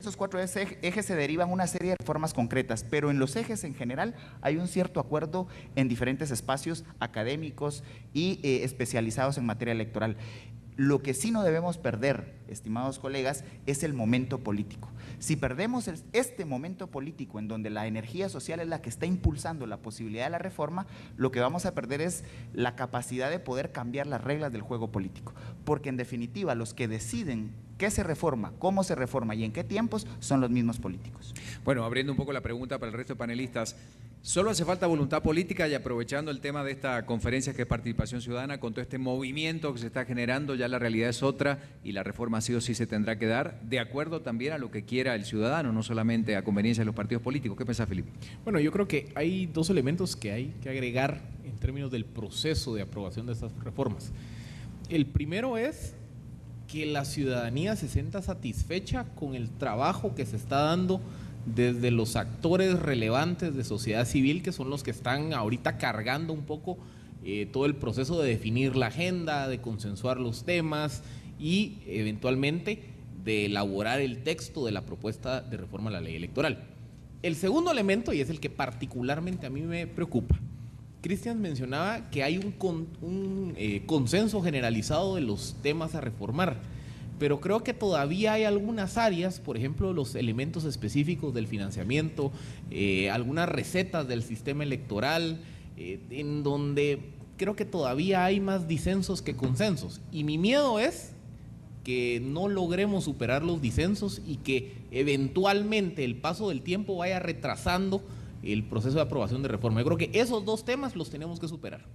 esos cuatro ejes se derivan una serie de reformas concretas, pero en los ejes en general hay un cierto acuerdo en diferentes espacios académicos y especializados en materia electoral. Lo que sí no debemos perder, estimados colegas, es el momento político. Si perdemos este momento político en donde la energía social es la que está impulsando la posibilidad de la reforma, lo que vamos a perder es la capacidad de poder cambiar las reglas del juego político. Porque en definitiva los que deciden qué se reforma, cómo se reforma y en qué tiempos son los mismos políticos. Bueno, abriendo un poco la pregunta para el resto de panelistas, solo hace falta voluntad política y aprovechando el tema de esta conferencia que es participación ciudadana, con todo este movimiento que se está generando, ya la realidad es otra y la reforma sí o sí se tendrá que dar, de acuerdo también a lo que quiera el ciudadano, no solamente a conveniencia de los partidos políticos. ¿Qué piensa Felipe? Bueno, yo creo que hay dos elementos que hay que agregar en términos del proceso de aprobación de estas reformas. El primero es que la ciudadanía se sienta satisfecha con el trabajo que se está dando desde los actores relevantes de sociedad civil, que son los que están ahorita cargando un poco todo el proceso de definir la agenda, de consensuar los temas y eventualmente de elaborar el texto de la propuesta de reforma a la ley electoral. El segundo elemento, y es el que particularmente a mí me preocupa, Cristian mencionaba que hay un consenso generalizado de los temas a reformar, pero creo que todavía hay algunas áreas, por ejemplo, los elementos específicos del financiamiento, algunas recetas del sistema electoral, en donde creo que todavía hay más disensos que consensos. Y mi miedo es que no logremos superar los disensos y que eventualmente el paso del tiempo vaya retrasando el proceso de aprobación de reforma. Yo creo que esos dos temas los tenemos que superar.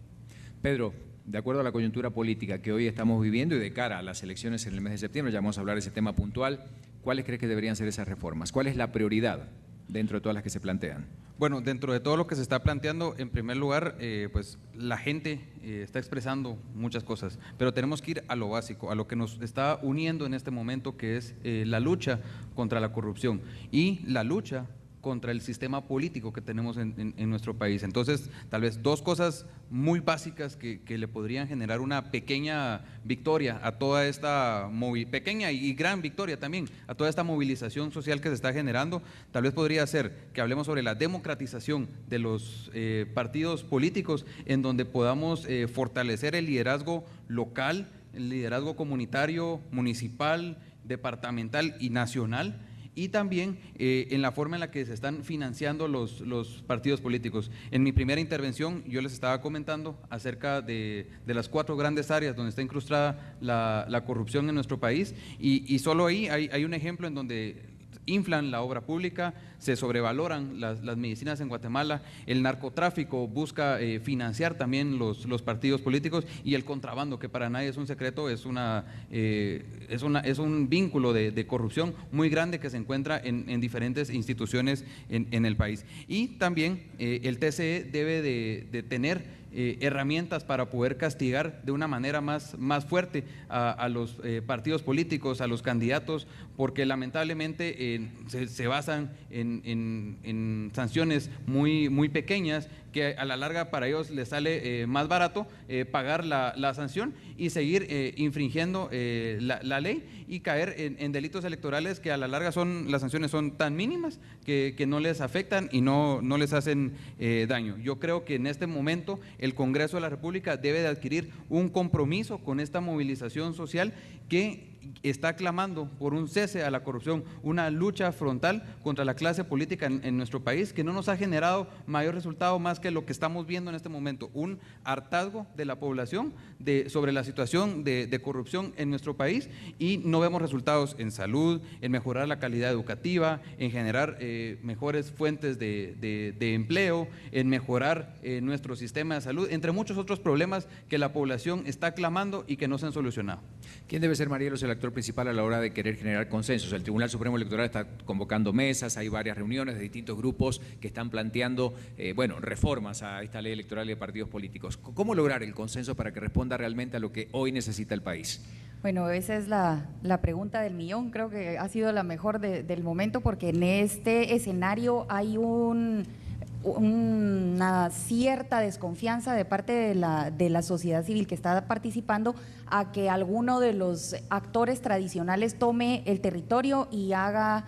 Pedro, de acuerdo a la coyuntura política que hoy estamos viviendo y de cara a las elecciones en el mes de septiembre, ya vamos a hablar de ese tema puntual, ¿cuáles crees que deberían ser esas reformas? ¿Cuál es la prioridad dentro de todas las que se plantean? Bueno, dentro de todo lo que se está planteando, en primer lugar, pues la gente está expresando muchas cosas, pero tenemos que ir a lo básico, a lo que nos está uniendo en este momento, que es la lucha contra la corrupción y la lucha contra el sistema político que tenemos en nuestro país. Entonces, tal vez dos cosas muy básicas que le podrían generar una pequeña victoria a toda esta, pequeña y gran victoria también, a toda esta movilización social que se está generando, tal vez podría ser que hablemos sobre la democratización de los partidos políticos, en donde podamos fortalecer el liderazgo local, el liderazgo comunitario, municipal, departamental y nacional, y también en la forma en la que se están financiando los partidos políticos. En mi primera intervención yo les estaba comentando acerca de las 4 grandes áreas donde está incrustada la corrupción en nuestro país, y solo ahí hay un ejemplo en donde inflan la obra pública, se sobrevaloran las medicinas en Guatemala, el narcotráfico busca financiar también los partidos políticos, y el contrabando, que para nadie es un secreto, es un vínculo de corrupción muy grande que se encuentra en diferentes instituciones en el país. Y también el TCE debe de tener herramientas para poder castigar de una manera más fuerte a los partidos políticos, a los candidatos, porque lamentablemente se basan en sanciones muy pequeñas, que a la larga para ellos les sale más barato pagar la sanción y seguir infringiendo la ley y caer en delitos electorales que a la larga las sanciones son tan mínimas que no les afectan y no les hacen daño. Yo creo que en este momento el Congreso de la República debe de adquirir un compromiso con esta movilización social que está clamando por un cese a la corrupción, una lucha frontal contra la clase política en nuestro país, que no nos ha generado mayor resultado más que lo que estamos viendo en este momento, un hartazgo de la población sobre la situación de corrupción en nuestro país, y no vemos resultados en salud, en mejorar la calidad educativa, en generar mejores fuentes de empleo, en mejorar nuestro sistema de salud, entre muchos otros problemas que la población está clamando y que no se han solucionado. ¿Quién debe ser, Marielos, el actor principal a la hora de querer generar consensos? El Tribunal Supremo Electoral está convocando mesas, hay varias reuniones de distintos grupos que están planteando reformas a esta ley electoral y de partidos políticos. ¿Cómo lograr el consenso para que responda realmente a lo que hoy necesita el país? Bueno, esa es la pregunta del millón. Creo que ha sido la mejor del momento, porque en este escenario hay una cierta desconfianza de parte de la sociedad civil que está participando a que alguno de los actores tradicionales tome el territorio y haga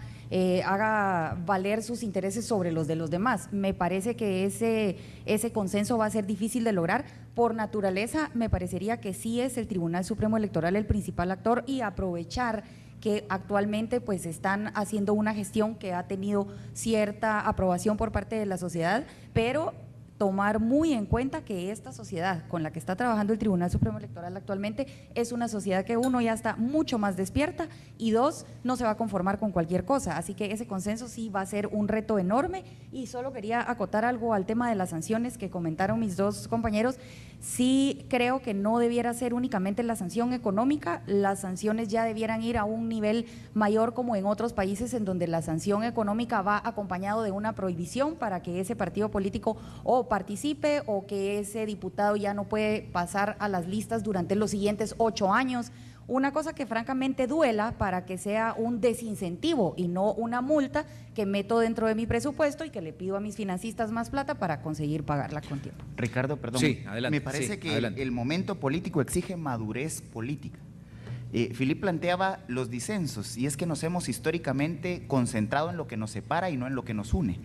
haga valer sus intereses sobre los de los demás. Me parece que ese consenso va a ser difícil de lograr. Por naturaleza, me parecería que sí es el Tribunal Supremo Electoral el principal actor, y aprovechar que actualmente pues están haciendo una gestión que ha tenido cierta aprobación por parte de la sociedad, pero tomar muy en cuenta que esta sociedad con la que está trabajando el Tribunal Supremo Electoral actualmente es una sociedad que, uno, ya está mucho más despierta, y dos, no se va a conformar con cualquier cosa. Así que ese consenso sí va a ser un reto enorme. Y solo quería acotar algo al tema de las sanciones que comentaron mis dos compañeros. Sí creo que no debiera ser únicamente la sanción económica, las sanciones ya debieran ir a un nivel mayor, como en otros países en donde la sanción económica va acompañado de una prohibición para que ese partido político o participe, o que ese diputado ya no puede pasar a las listas durante los siguientes 8 años. Una cosa que francamente duela, para que sea un desincentivo y no una multa que meto dentro de mi presupuesto y que le pido a mis financistas más plata para conseguir pagarla con tiempo. Ricardo, perdón. Sí, adelante. Me parece que adelante. el momento político exige madurez política. Philippe planteaba los disensos, y es que nos hemos históricamente concentrado en lo que nos separa y no en lo que nos une.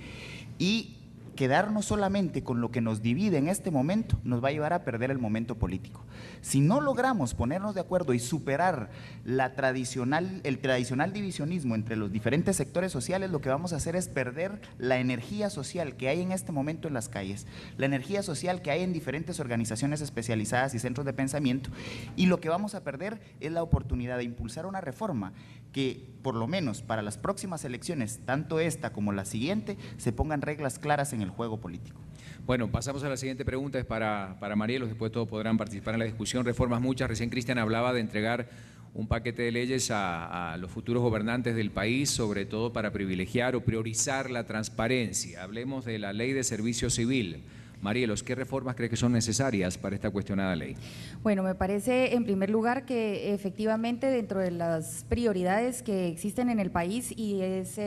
Y quedarnos solamente con lo que nos divide en este momento nos va a llevar a perder el momento político. Si no logramos ponernos de acuerdo y superar el tradicional divisionismo entre los diferentes sectores sociales, lo que vamos a hacer es perder la energía social que hay en este momento en las calles, la energía social que hay en diferentes organizaciones especializadas y centros de pensamiento, y lo que vamos a perder es la oportunidad de impulsar una reforma que, por lo menos para las próximas elecciones, tanto esta como la siguiente, se pongan reglas claras en el juego político. Bueno, pasamos a la siguiente pregunta, es para Marielos, después todos podrán participar en la discusión. Reformas muchas, recién Cristian hablaba de entregar un paquete de leyes a los futuros gobernantes del país, sobre todo para privilegiar o priorizar la transparencia. Hablemos de la ley de servicio civil. Marielos, ¿qué reformas cree que son necesarias para esta cuestionada ley? Bueno, me parece en primer lugar que efectivamente dentro de las prioridades que existen en el país, y es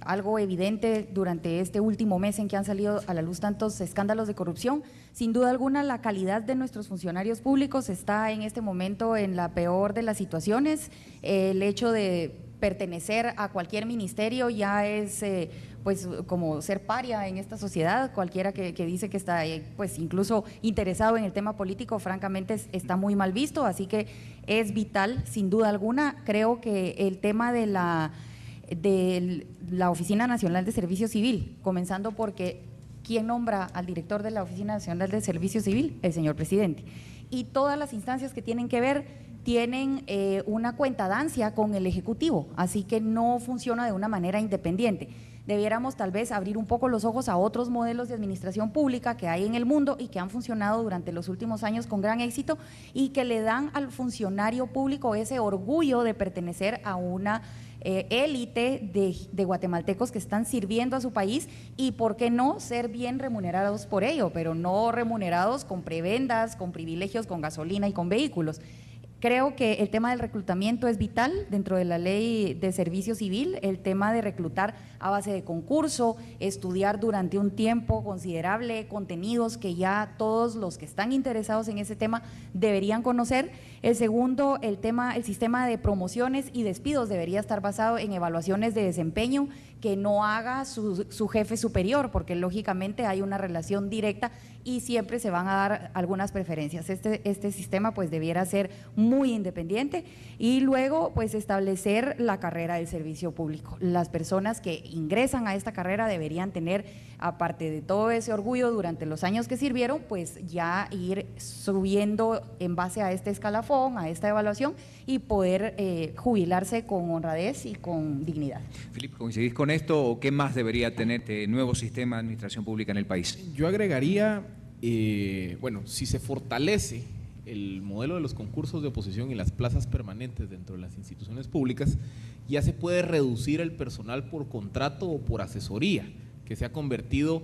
algo evidente durante este último mes en que han salido a la luz tantos escándalos de corrupción, sin duda alguna la calidad de nuestros funcionarios públicos está en este momento en la peor de las situaciones. El hecho de pertenecer a cualquier ministerio ya es pues como ser paria en esta sociedad. Cualquiera que dice que está pues incluso interesado en el tema político, francamente está muy mal visto. Así que es vital, sin duda alguna. Creo que el tema de la Oficina Nacional de Servicio Civil, comenzando porque ¿quién nombra al director de la Oficina Nacional de Servicio Civil? El señor presidente. Y todas las instancias que tienen que ver tienen una cuentadancia con el Ejecutivo, así que no funciona de una manera independiente. Debiéramos tal vez abrir un poco los ojos a otros modelos de administración pública que hay en el mundo y que han funcionado durante los últimos años con gran éxito, y que le dan al funcionario público ese orgullo de pertenecer a una élite de guatemaltecos que están sirviendo a su país, y por qué no ser bien remunerados por ello, pero no remunerados con prebendas, con privilegios, con gasolina y con vehículos. Creo que el tema del reclutamiento es vital dentro de la ley de servicio civil, el tema de reclutar a base de concurso, estudiar durante un tiempo considerable contenidos que ya todos los que están interesados en ese tema deberían conocer. El segundo, el sistema de promociones y despidos debería estar basado en evaluaciones de desempeño que no haga su jefe superior, porque lógicamente hay una relación directa y siempre se van a dar algunas preferencias. Este sistema pues debiera ser muy independiente, y luego pues establecer la carrera del servicio público. Las personas que ingresan a esta carrera deberían tener, aparte de todo ese orgullo durante los años que sirvieron, pues ya ir subiendo en base a este escalafón, a esta evaluación, y poder jubilarse con honradez y con dignidad. Filipe, ¿coincidís con esto o qué más debería tener este nuevo sistema de administración pública en el país? Yo agregaría, bueno, si se fortalece el modelo de los concursos de oposición y las plazas permanentes dentro de las instituciones públicas, ya se puede reducir el personal por contrato o por asesoría, que se ha convertido,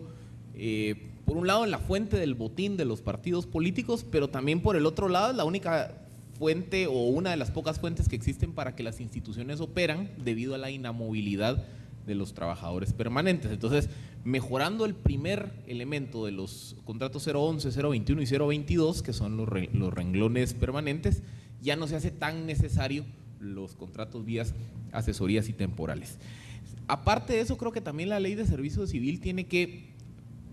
por un lado, en la fuente del botín de los partidos políticos, pero también por el otro lado, la única fuente o una de las pocas fuentes que existen para que las instituciones operan debido a la inamovilidad de los trabajadores permanentes. Entonces, mejorando el primer elemento de los contratos 011, 021 y 022, que son los renglones permanentes, ya no se hace tan necesario los contratos vías asesorías y temporales. Aparte de eso, creo que también la ley de servicio civil tiene que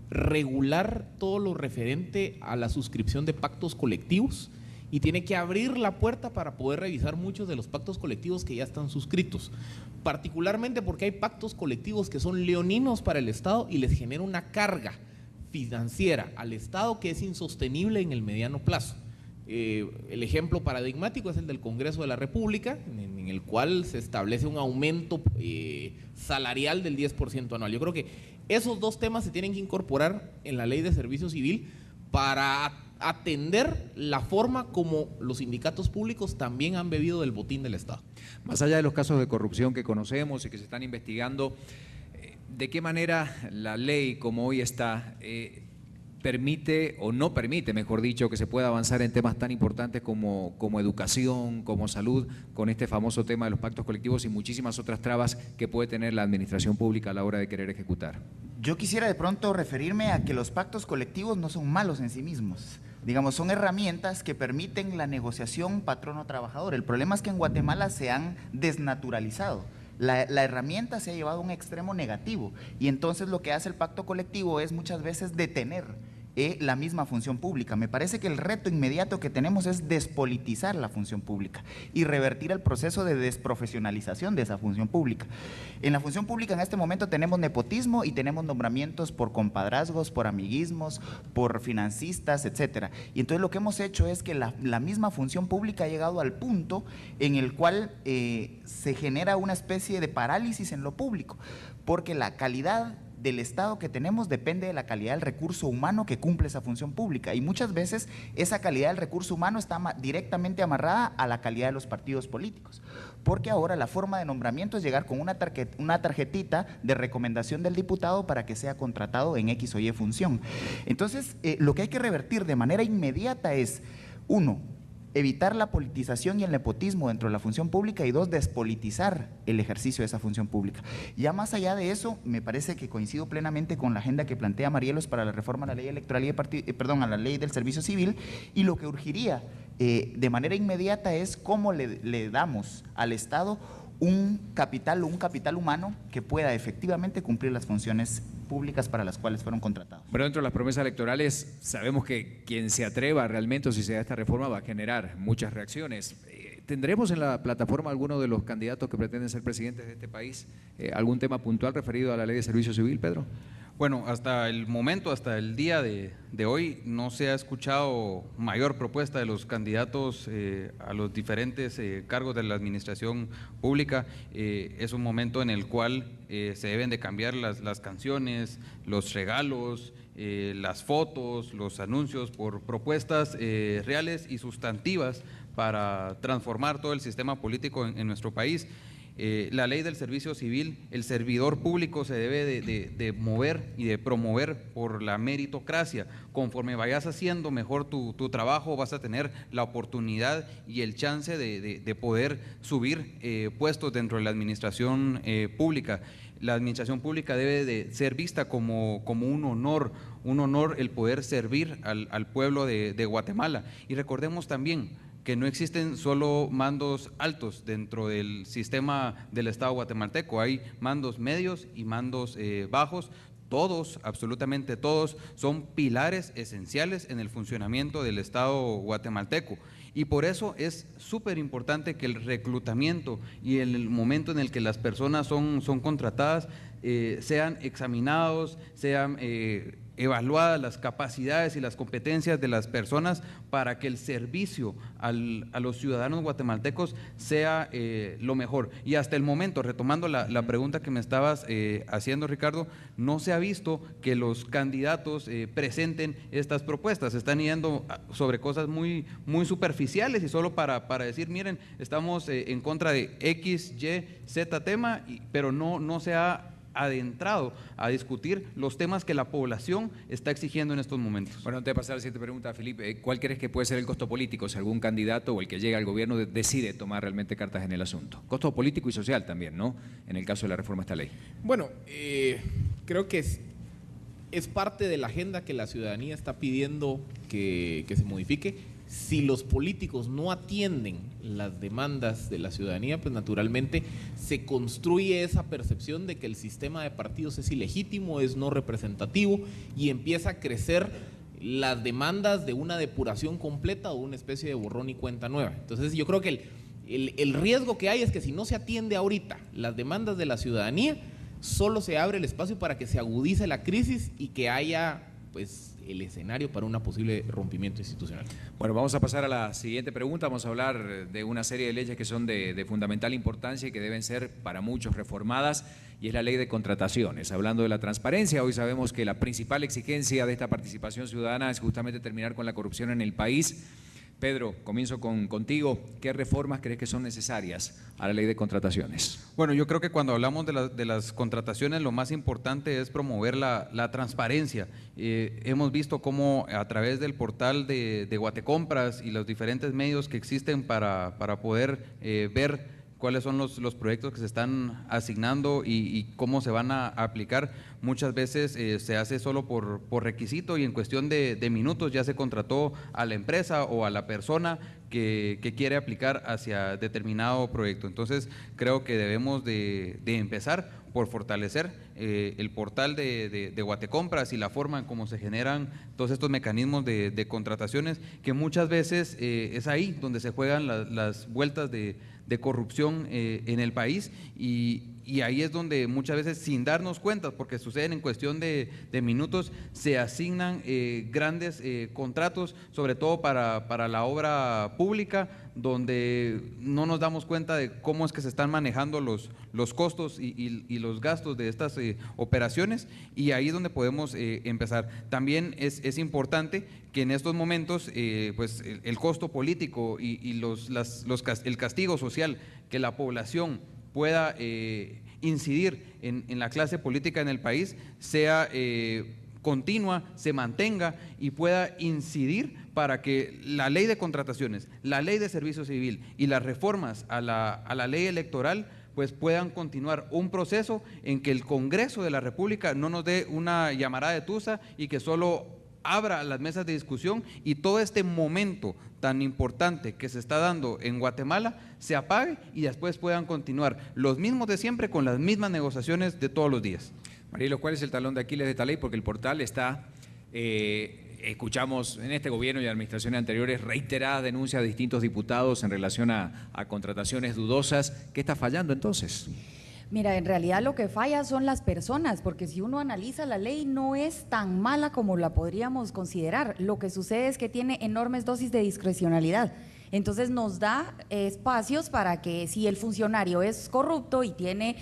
regular todo lo referente a la suscripción de pactos colectivos y tiene que abrir la puerta para poder revisar muchos de los pactos colectivos que ya están suscritos, particularmente porque hay pactos colectivos que son leoninos para el Estado y les genera una carga financiera al Estado que es insostenible en el mediano plazo. El ejemplo paradigmático es el del Congreso de la República, en el cual se establece un aumento salarial del 10% anual. Yo creo que esos dos temas se tienen que incorporar en la ley de servicio civil para atender la forma como los sindicatos públicos también han bebido del botín del Estado. Más allá de los casos de corrupción que conocemos y que se están investigando, ¿de qué manera la ley como hoy está permite o no permite, mejor dicho, que se pueda avanzar en temas tan importantes como educación, como salud, con este famoso tema de los pactos colectivos y muchísimas otras trabas que puede tener la administración pública a la hora de querer ejecutar? Yo quisiera de pronto referirme a que los pactos colectivos no son malos en sí mismos. Digamos, son herramientas que permiten la negociación patrono-trabajador. El problema es que en Guatemala se han desnaturalizado. La herramienta se ha llevado a un extremo negativo y entonces lo que hace el pacto colectivo es muchas veces detener la misma función pública. Me parece que el reto inmediato que tenemos es despolitizar la función pública y revertir el proceso de desprofesionalización de esa función pública. En la función pública en este momento tenemos nepotismo y tenemos nombramientos por compadrazgos, por amiguismos, por financistas, etcétera. Y entonces lo que hemos hecho es que la misma función pública ha llegado al punto en el cual se genera una especie de parálisis en lo público, porque la calidad del Estado que tenemos depende de la calidad del recurso humano que cumple esa función pública y muchas veces esa calidad del recurso humano está directamente amarrada a la calidad de los partidos políticos, porque ahora la forma de nombramiento es llegar con una tarjetita de recomendación del diputado para que sea contratado en X o Y función. Entonces, lo que hay que revertir de manera inmediata es, uno, evitar la politización y el nepotismo dentro de la función pública y dos, despolitizar el ejercicio de esa función pública. Ya más allá de eso, me parece que coincido plenamente con la agenda que plantea Marielos para la reforma a la ley electoral y a la ley del servicio civil, y lo que urgiría de manera inmediata es cómo le damos al Estado un capital humano que pueda efectivamente cumplir las funciones públicas para las cuales fueron contratados. Pero dentro de las promesas electorales sabemos que quien se atreva realmente o si se da esta reforma va a generar muchas reacciones. ¿Tendremos en la plataforma alguno de los candidatos que pretenden ser presidentes de este país algún tema puntual referido a la ley de servicio civil, Pedro? Bueno, hasta el momento, hasta el día de hoy, no se ha escuchado mayor propuesta de los candidatos a los diferentes cargos de la administración pública. Es un momento en el cual se deben de cambiar las canciones, los regalos, las fotos, los anuncios por propuestas reales y sustantivas para transformar todo el sistema político en nuestro país. La ley del servicio civil, el servidor público se debe de mover y de promover por la meritocracia. Conforme vayas haciendo mejor tu trabajo, vas a tener la oportunidad y el chance de poder subir puestos dentro de la administración pública. La administración pública debe de ser vista como un honor el poder servir al pueblo de Guatemala. Y recordemos también que no existen solo mandos altos dentro del sistema del Estado guatemalteco, hay mandos medios y mandos bajos. Todos, absolutamente todos, son pilares esenciales en el funcionamiento del Estado guatemalteco. Y por eso es súper importante que el reclutamiento y el momento en el que las personas son contratadas sean examinados, sean evaluadas las capacidades y las competencias de las personas para que el servicio a los ciudadanos guatemaltecos sea lo mejor. Y hasta el momento, retomando la pregunta que me estabas haciendo, Ricardo, no se ha visto que los candidatos presenten estas propuestas. Están yendo sobre cosas muy superficiales y solo para decir, miren, estamos en contra de X, Y, Z tema, pero no se ha adentrado a discutir los temas que la población está exigiendo en estos momentos. Bueno, antes de pasar a la siguiente pregunta, Felipe, ¿cuál crees que puede ser el costo político si algún candidato o el que llega al gobierno decide tomar realmente cartas en el asunto? Costo político y social también, ¿no? En el caso de la reforma a esta ley. Bueno, creo que es parte de la agenda que la ciudadanía está pidiendo que se modifique. Si los políticos no atienden las demandas de la ciudadanía, pues naturalmente se construye esa percepción de que el sistema de partidos es ilegítimo, es no representativo, y empieza a crecer las demandas de una depuración completa o una especie de borrón y cuenta nueva. Entonces yo creo que el riesgo que hay es que si no se atiende ahorita las demandas de la ciudadanía, solo se abre el espacio para que se agudice la crisis y que haya pues el escenario para un posible rompimiento institucional. Bueno, vamos a pasar a la siguiente pregunta. Vamos a hablar de una serie de leyes que son de fundamental importancia y que deben ser para muchos reformadas, y es la ley de contrataciones. Hablando de la transparencia, hoy sabemos que la principal exigencia de esta participación ciudadana es justamente terminar con la corrupción en el país. Pedro, comienzo contigo. ¿Qué reformas crees que son necesarias a la ley de contrataciones? Bueno, yo creo que cuando hablamos de las contrataciones, lo más importante es promover la transparencia. Hemos visto cómo a través del portal de Guatecompras y los diferentes medios que existen para poder ver cuáles son los proyectos que se están asignando y cómo se van a aplicar. Muchas veces se hace solo por requisito, y en cuestión de minutos ya se contrató a la empresa o a la persona que quiere aplicar hacia determinado proyecto. Entonces creo que debemos de empezar por fortalecer el portal de Guatecompras y la forma en cómo se generan todos estos mecanismos de contrataciones, que muchas veces es ahí donde se juegan las vueltas de corrupción en el país, y ahí es donde muchas veces, sin darnos cuenta, porque suceden en cuestión de minutos, se asignan grandes contratos, sobre todo para la obra pública, donde no nos damos cuenta de cómo es que se están manejando los costos y los gastos de estas operaciones, y ahí es donde podemos empezar. También es importante que en estos momentos pues el costo político y el castigo social, que la población pueda incidir en la clase política en el país, sea continua, se mantenga y pueda incidir para que la ley de contrataciones, la ley de servicio civil y las reformas a la ley electoral pues puedan continuar un proceso en que el Congreso de la República no nos dé una llamarada de tusa y que solo abra las mesas de discusión y todo este momento tan importante que se está dando en Guatemala se apague y después puedan continuar los mismos de siempre con las mismas negociaciones de todos los días. Marilo, ¿cuál es el talón de Aquiles de esta ley? Porque el portal está, escuchamos en este gobierno y administraciones anteriores reiteradas denuncias de distintos diputados en relación a contrataciones dudosas. ¿Qué está fallando entonces? Mira, en realidad lo que falla son las personas, porque si uno analiza la ley no es tan mala como la podríamos considerar. Lo que sucede es que tiene enormes dosis de discrecionalidad. Entonces nos da espacios para que si el funcionario es corrupto y tiene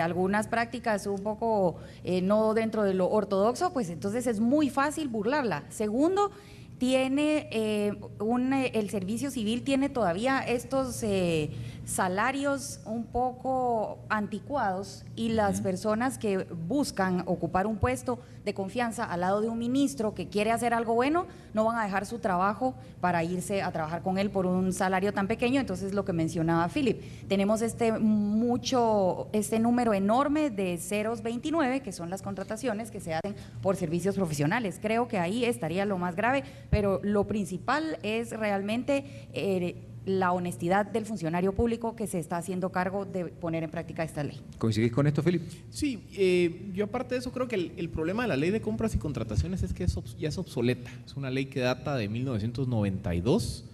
algunas prácticas un poco no dentro de lo ortodoxo, pues entonces es muy fácil burlarla. Segundo, tiene el servicio civil tiene todavía estos salarios un poco anticuados, y las personas que buscan ocupar un puesto de confianza al lado de un ministro que quiere hacer algo bueno, no van a dejar su trabajo para irse a trabajar con él por un salario tan pequeño. Entonces, lo que mencionaba Philip, tenemos este número enorme de 029, que son las contrataciones que se hacen por servicios profesionales. Creo que ahí estaría lo más grave, pero lo principal es realmente la honestidad del funcionario público que se está haciendo cargo de poner en práctica esta ley. ¿Coincidís con esto, Philip? Sí, yo aparte de eso creo que el problema de la ley de compras y contrataciones es que ya es obsoleta. Es una ley que data de 1992,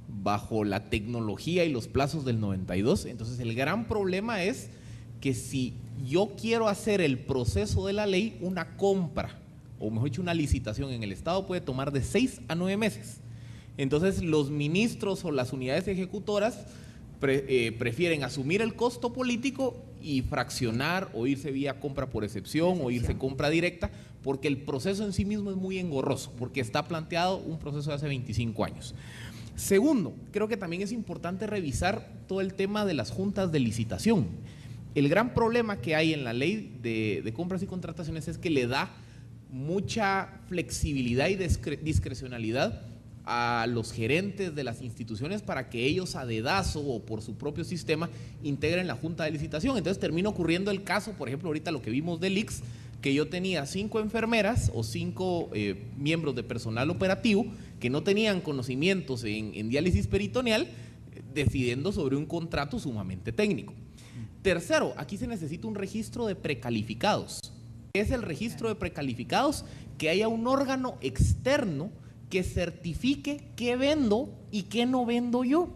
bajo la tecnología y los plazos del 92. Entonces el gran problema es que si yo quiero hacer el proceso de la ley, una compra, o mejor dicho, una licitación en el Estado puede tomar de 6 a 9 meses. Entonces los ministros o las unidades ejecutoras prefieren asumir el costo político y fraccionar o irse vía compra por excepción o irse compra directa, porque el proceso en sí mismo es muy engorroso, porque está planteado un proceso de hace 25 años. Segundo, creo que también es importante revisar todo el tema de las juntas de licitación. El gran problema que hay en la ley de compras y contrataciones es que le da mucha flexibilidad y discrecionalidad a los gerentes de las instituciones para que ellos a dedazo o por su propio sistema integren la junta de licitación. Entonces termina ocurriendo el caso, por ejemplo, ahorita lo que vimos del IX, que yo tenía 5 enfermeras o 5 miembros de personal operativo que no tenían conocimientos en diálisis peritoneal, decidiendo sobre un contrato sumamente técnico. Tercero, aquí se necesita un registro de precalificados. Es el registro de precalificados, que haya un órgano externo que certifique qué vendo y qué no vendo yo.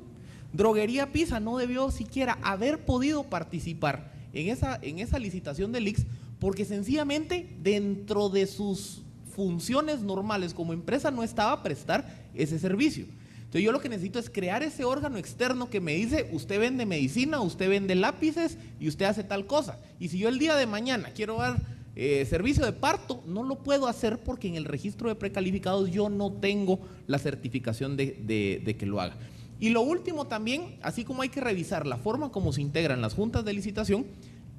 Droguería Pisa no debió siquiera haber podido participar en esa licitación del ICS, porque sencillamente dentro de sus funciones normales como empresa no estaba a prestar ese servicio. Entonces yo lo que necesito es crear ese órgano externo que me dice: usted vende medicina, usted vende lápices y usted hace tal cosa. Y si yo el día de mañana quiero dar servicio de parto, no lo puedo hacer porque en el registro de precalificados yo no tengo la certificación de que lo haga. Y lo último también, así como hay que revisar la forma como se integran las juntas de licitación,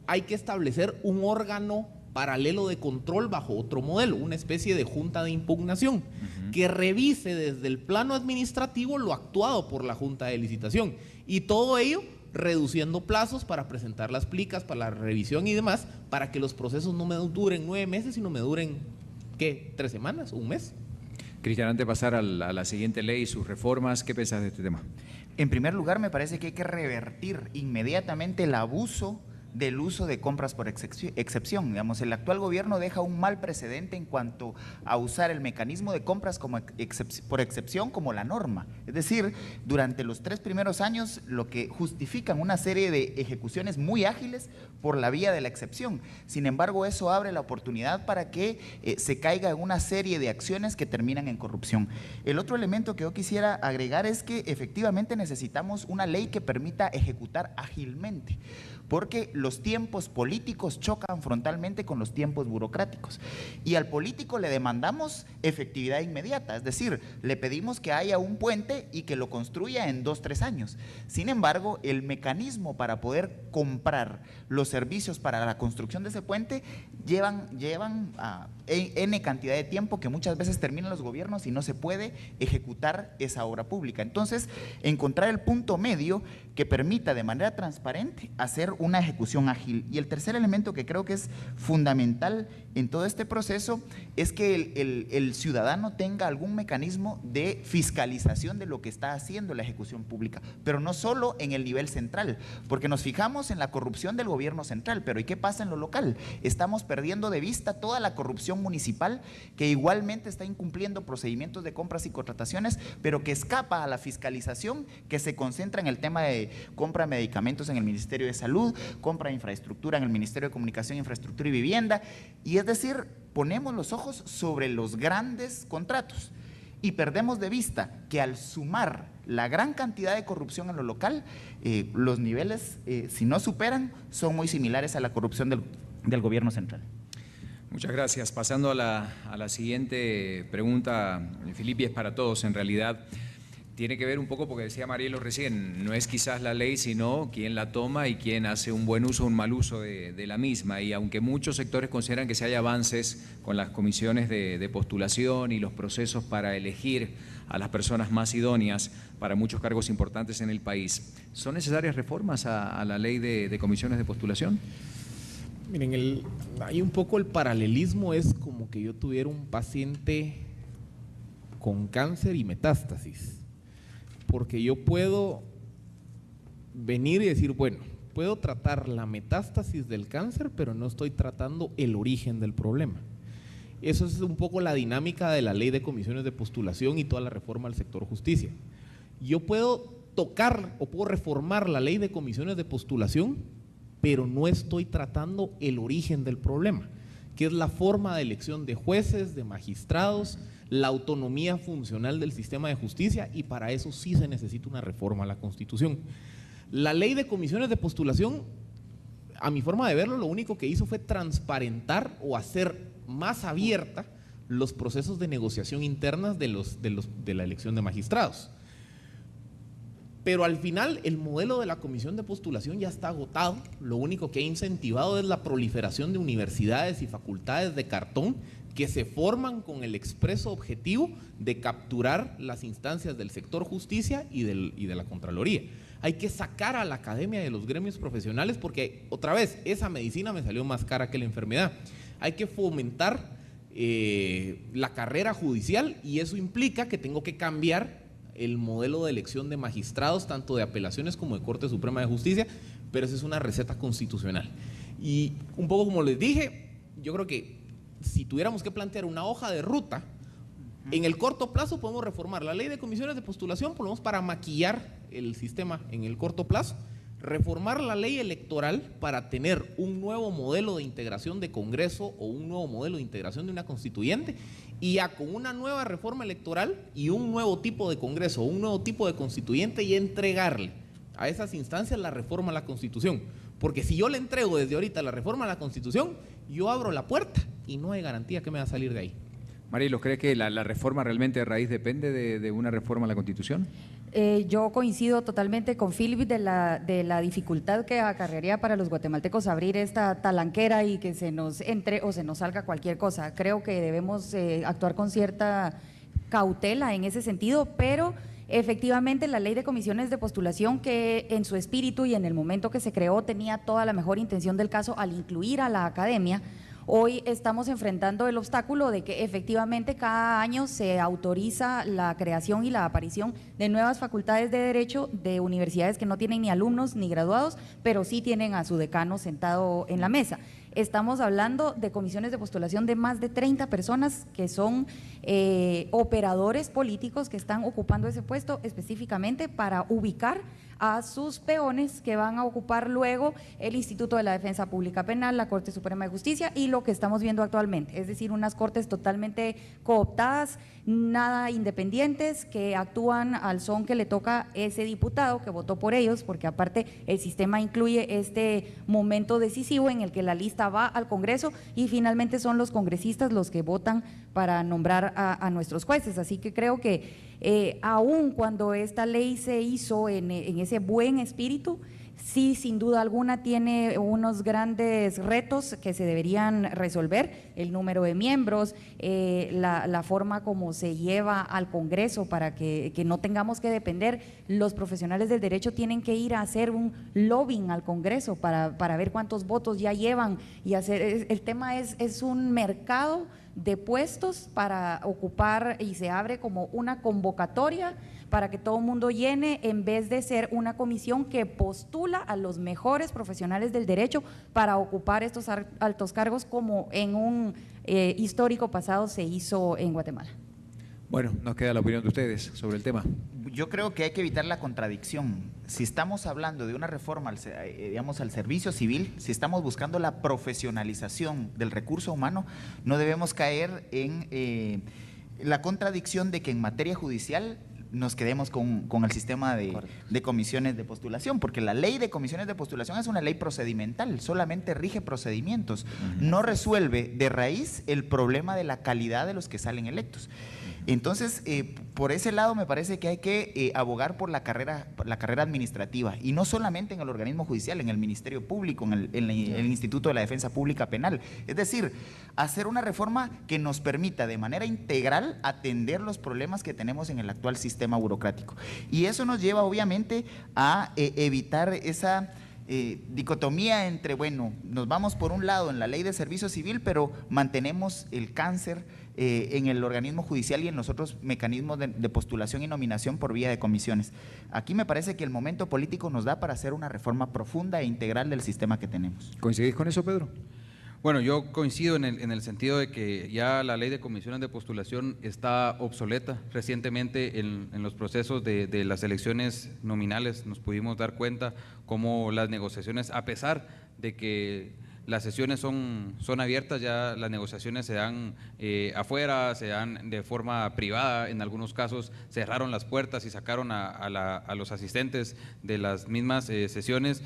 hay que establecer un órgano paralelo de control bajo otro modelo, una especie de junta de impugnación, que revise desde el plano administrativo lo actuado por la junta de licitación, y todo ello reduciendo plazos para presentar las plicas, para la revisión y demás, para que los procesos no me duren 9 meses, sino me duren, ¿qué? 3 semanas, un mes. Cristian, antes de pasar a la siguiente ley y sus reformas, ¿qué pensás de este tema? En primer lugar, me parece que hay que revertir inmediatamente el abuso del uso de compras por excepción. Digamos, el actual gobierno deja un mal precedente en cuanto a usar el mecanismo de compras como por excepción como la norma. Es decir, durante los 3 primeros años, lo que justifican una serie de ejecuciones muy ágiles por la vía de la excepción. Sin embargo, eso abre la oportunidad para que se caiga en una serie de acciones que terminan en corrupción. El otro elemento que yo quisiera agregar es que efectivamente necesitamos una ley que permita ejecutar ágilmente, porque los tiempos políticos chocan frontalmente con los tiempos burocráticos. Y al político le demandamos efectividad inmediata, es decir, le pedimos que haya un puente y que lo construya en 2-3 años. Sin embargo, el mecanismo para poder comprar los servicios para la construcción de ese puente llevan a N cantidad de tiempo que muchas veces terminan los gobiernos y no se puede ejecutar esa obra pública. Entonces, encontrar el punto medio que permita de manera transparente hacer una ejecución ágil. Y el tercer elemento que creo que es fundamental en todo este proceso es que el ciudadano tenga algún mecanismo de fiscalización de lo que está haciendo la ejecución pública, pero no solo en el nivel central, porque nos fijamos en la corrupción del gobierno central, pero ¿y qué pasa en lo local? Estamos perdiendo de vista toda la corrupción municipal, que igualmente está incumpliendo procedimientos de compras y contrataciones, pero que escapa a la fiscalización, que se concentra en el tema de compra de medicamentos en el Ministerio de Salud, compra de infraestructura en el Ministerio de Comunicación, Infraestructura y Vivienda, y es decir, ponemos los ojos sobre los grandes contratos y perdemos de vista que al sumar la gran cantidad de corrupción en lo local, los niveles, si no superan, son muy similares a la corrupción del gobierno central. Muchas gracias. Pasando a la siguiente pregunta, Filipe, es para todos en realidad. Tiene que ver un poco, porque decía Marielo recién, no es quizás la ley, sino quién la toma y quién hace un buen uso o un mal uso de la misma. Y aunque muchos sectores consideran que si hay avances con las comisiones de postulación y los procesos para elegir a las personas más idóneas para muchos cargos importantes en el país, ¿son necesarias reformas a la ley de comisiones de postulación? Miren, hay un poco el paralelismo, es como que yo tuviera un paciente con cáncer y metástasis. Porque yo puedo venir y decir, bueno, puedo tratar la metástasis del cáncer, pero no estoy tratando el origen del problema. Eso es un poco la dinámica de la ley de comisiones de postulación y toda la reforma al sector justicia. Yo puedo tocar o puedo reformar la ley de comisiones de postulación, pero no estoy tratando el origen del problema, que es la forma de elección de jueces, de magistrados, la autonomía funcional del sistema de justicia, y para eso sí se necesita una reforma a la Constitución. La ley de comisiones de postulación, a mi forma de verlo, lo único que hizo fue transparentar o hacer más abierta los procesos de negociación internas de la elección de magistrados. Pero al final el modelo de la comisión de postulación ya está agotado. Lo único que ha incentivado es la proliferación de universidades y facultades de cartón que se forman con el expreso objetivo de capturar las instancias del sector justicia y de la Contraloría. Hay que sacar a la academia de los gremios profesionales porque, otra vez, esa medicina me salió más cara que la enfermedad. hay que fomentar la carrera judicial, y eso implica que tengo que cambiar el modelo de elección de magistrados, tanto de apelaciones como de Corte Suprema de Justicia, pero esa es una receta constitucional. Y un poco como les dije, yo creo que si tuviéramos que plantear una hoja de ruta, en el corto plazo podemos reformar la ley de comisiones de postulación, por lo menos para maquillar el sistema en el corto plazo, reformar la ley electoral para tener un nuevo modelo de integración de Congreso o un nuevo modelo de integración de una constituyente, y ya con una nueva reforma electoral y un nuevo tipo de Congreso o un nuevo tipo de constituyente, y entregarle a esas instancias la reforma a la Constitución. Porque si yo le entrego desde ahorita la reforma a la Constitución, yo abro la puerta y no hay garantía que me va a salir de ahí. Marilos, ¿cree que la reforma realmente de raíz depende de una reforma a la Constitución? Yo coincido totalmente con Philip de la dificultad que acarrearía para los guatemaltecos abrir esta talanquera y que se nos entre o se nos salga cualquier cosa. Creo que debemos actuar con cierta cautela en ese sentido, pero efectivamente la ley de comisiones de postulación, que en su espíritu y en el momento que se creó tenía toda la mejor intención del caso al incluir a la academia, hoy estamos enfrentando el obstáculo de que efectivamente cada año se autoriza la creación y la aparición de nuevas facultades de derecho de universidades que no tienen ni alumnos ni graduados, pero sí tienen a su decano sentado en la mesa. Estamos hablando de comisiones de postulación de más de 30 personas que son operadores políticos que están ocupando ese puesto específicamente para ubicar a sus peones que van a ocupar luego el Instituto de la Defensa Pública Penal, la Corte Suprema de Justicia y lo que estamos viendo actualmente, es decir, unas cortes totalmente cooptadas, nada independientes, que actúan al son que le toca ese diputado que votó por ellos, porque aparte el sistema incluye este momento decisivo en el que la lista va al Congreso y finalmente son los congresistas los que votan para nombrar a nuestros jueces. Así que creo que aun cuando esta ley se hizo en ese buen espíritu, sí, sin duda alguna tiene unos grandes retos que se deberían resolver: el número de miembros, la forma como se lleva al Congreso para que no tengamos que depender. Los profesionales del derecho tienen que ir a hacer un lobbying al Congreso para ver cuántos votos ya llevan y hacer, el tema es un mercado de puestos para ocupar y se abre como una convocatoria para que todo el mundo llene, en vez de ser una comisión que postula a los mejores profesionales del derecho para ocupar estos altos cargos como en un histórico pasado se hizo en Guatemala. Bueno, nos queda la opinión de ustedes sobre el tema. Yo creo que hay que evitar la contradicción. Si estamos hablando de una reforma digamos, al servicio civil, si estamos buscando la profesionalización del recurso humano, no debemos caer en la contradicción de que en materia judicial nos quedemos con el sistema de comisiones de postulación, porque la ley de comisiones de postulación es una ley procedimental, solamente rige procedimientos, no resuelve de raíz el problema de la calidad de los que salen electos. Entonces, por ese lado me parece que hay que abogar por la carrera administrativa, y no solamente en el organismo judicial, en el Ministerio Público, en el Instituto de la Defensa Pública Penal. Es decir, hacer una reforma que nos permita de manera integral atender los problemas que tenemos en el actual sistema burocrático. Y eso nos lleva obviamente a evitar esa dicotomía entre, bueno, nos vamos por un lado en la ley de servicio civil, pero mantenemos el cáncer en el organismo judicial y en los otros mecanismos de postulación y nominación por vía de comisiones. Aquí me parece que el momento político nos da para hacer una reforma profunda e integral del sistema que tenemos. ¿Coincidís con eso, Pedro? Bueno, yo coincido en el sentido de que ya la ley de comisiones de postulación está obsoleta. Recientemente en los procesos de las elecciones nominales nos pudimos dar cuenta cómo las negociaciones, a pesar de que las sesiones son abiertas, ya las negociaciones se dan afuera, se dan de forma privada. En algunos casos cerraron las puertas y sacaron a los asistentes de las mismas sesiones.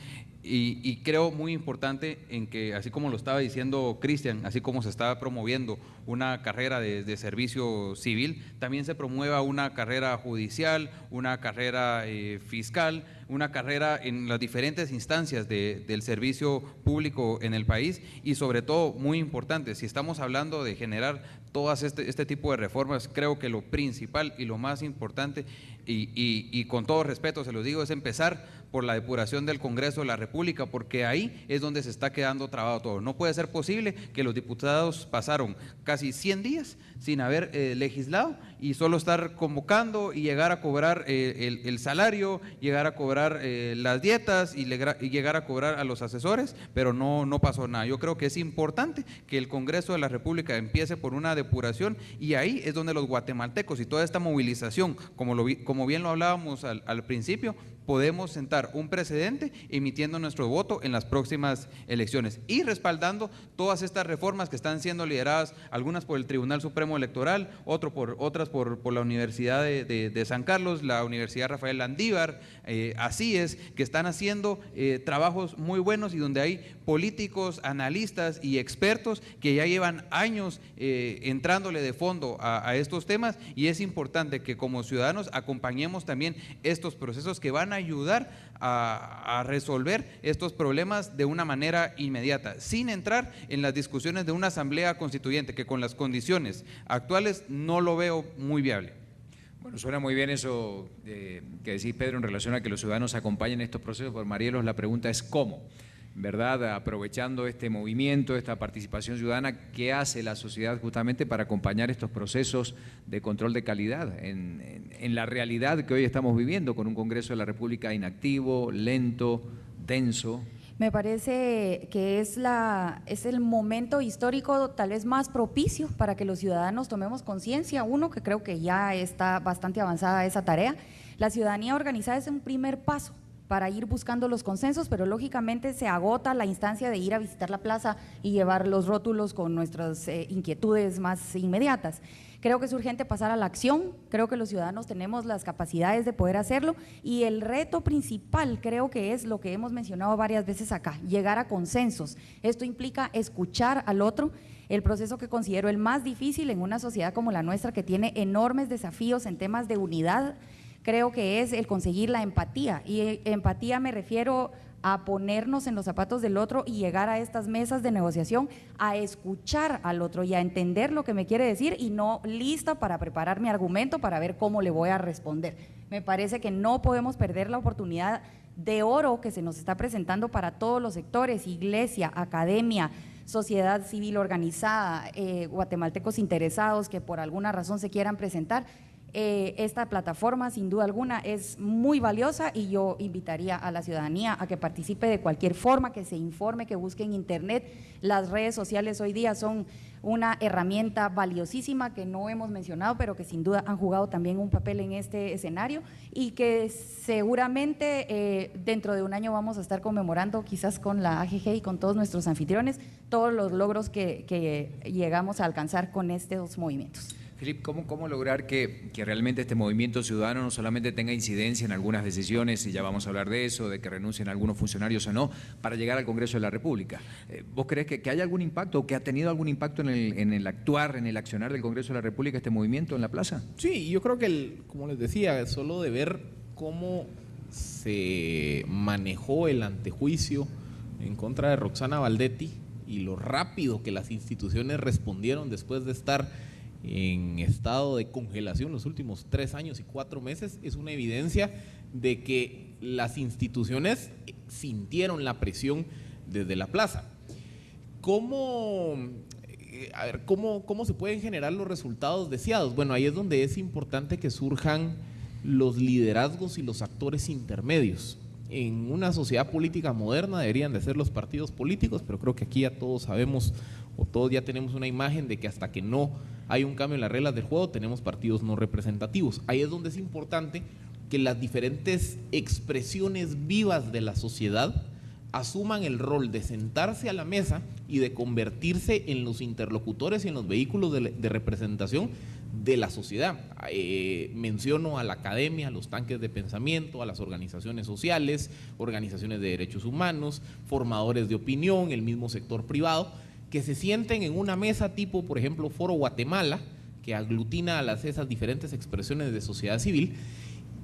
Y creo muy importante en que, así como lo estaba diciendo Cristian, así como se está promoviendo una carrera de servicio civil, también se promueva una carrera judicial, una carrera fiscal, una carrera en las diferentes instancias del servicio público en el país. Y sobre todo, muy importante, si estamos hablando de generar todas este tipo de reformas, creo que lo principal y lo más importante y con todo respeto se los digo, es empezar por la depuración del Congreso de la República, porque ahí es donde se está quedando trabado todo. No puede ser posible que los diputados pasaron casi 100 días sin haber legislado y solo estar convocando y llegar a cobrar el salario, llegar a cobrar las dietas y llegar a cobrar a los asesores, pero no pasó nada. Yo creo que es importante que el Congreso de la República empiece por una depuración, y ahí es donde los guatemaltecos y toda esta movilización, como bien lo hablábamos al principio, podemos sentar un precedente emitiendo nuestro voto en las próximas elecciones y respaldando todas estas reformas que están siendo lideradas, algunas por el Tribunal Supremo Electoral, otras por la Universidad de San Carlos, la Universidad Rafael Landívar, así es, que están haciendo trabajos muy buenos y donde hay políticos, analistas y expertos que ya llevan años entrándole de fondo a estos temas, y es importante que como ciudadanos acompañemos también estos procesos que van a ayudar a resolver estos problemas de una manera inmediata, sin entrar en las discusiones de una asamblea constituyente que con las condiciones actuales no lo veo muy viable. Bueno, suena muy bien eso que decís, Pedro, en relación a que los ciudadanos acompañen estos procesos. Por Marielos, la pregunta es ¿cómo? ¿Verdad? Aprovechando este movimiento, esta participación ciudadana, ¿qué hace la sociedad justamente para acompañar estos procesos de control de calidad en la realidad que hoy estamos viviendo, con un Congreso de la República inactivo, lento, denso? Me parece que es el momento histórico tal vez más propicio para que los ciudadanos tomemos conciencia. Uno, que creo que ya está bastante avanzada esa tarea. La ciudadanía organizada es un primer paso para ir buscando los consensos, pero lógicamente se agota la instancia de ir a visitar la plaza y llevar los rótulos con nuestras inquietudes más inmediatas. Creo que es urgente pasar a la acción, creo que los ciudadanos tenemos las capacidades de poder hacerlo, y el reto principal creo que es lo que hemos mencionado varias veces acá, llegar a consensos. Esto implica escuchar al otro, el proceso que considero el más difícil en una sociedad como la nuestra, que tiene enormes desafíos en temas de unidad. Creo que es el conseguir la empatía, y empatía me refiero a ponernos en los zapatos del otro y llegar a estas mesas de negociación a escuchar al otro y a entender lo que me quiere decir, y no lista para preparar mi argumento para ver cómo le voy a responder. Me parece que no podemos perder la oportunidad de oro que se nos está presentando para todos los sectores: iglesia, academia, sociedad civil organizada, guatemaltecos interesados que por alguna razón se quieran presentar. Esta plataforma sin duda alguna es muy valiosa, y yo invitaría a la ciudadanía a que participe de cualquier forma, que se informe, que busque en internet. Las redes sociales hoy día son una herramienta valiosísima que no hemos mencionado, pero que sin duda han jugado también un papel en este escenario, y que seguramente dentro de un año vamos a estar conmemorando, quizás con la AGG y con todos nuestros anfitriones, todos los logros que llegamos a alcanzar con estos movimientos. Philip, ¿cómo lograr que realmente este movimiento ciudadano no solamente tenga incidencia en algunas decisiones, y ya vamos a hablar de eso, de que renuncien algunos funcionarios o no, para llegar al Congreso de la República? ¿Vos creés que hay algún impacto, o que ha tenido algún impacto en el actuar, en el accionar del Congreso de la República este movimiento en la plaza? Sí, yo creo que, como les decía, solo de ver cómo se manejó el antejuicio en contra de Roxana Valdetti y lo rápido que las instituciones respondieron después de estar en estado de congelación los últimos 3 años y 4 meses, es una evidencia de que las instituciones sintieron la presión desde la plaza. ¿Cómo se pueden generar los resultados deseados? Bueno, ahí es donde es importante que surjan los liderazgos y los actores intermedios. En una sociedad política moderna deberían de ser los partidos políticos, pero creo que aquí ya todos sabemos, o todos ya tenemos una imagen de que hasta que no hay un cambio en las reglas del juego, tenemos partidos no representativos. Ahí es donde es importante que las diferentes expresiones vivas de la sociedad asuman el rol de sentarse a la mesa y de convertirse en los interlocutores y en los vehículos de representación de la sociedad. Menciono a la academia, a los tanques de pensamiento, a las organizaciones sociales, organizaciones de derechos humanos, formadores de opinión, el mismo sector privado, que se sienten en una mesa tipo, por ejemplo, Foro Guatemala, que aglutina a esas diferentes expresiones de sociedad civil,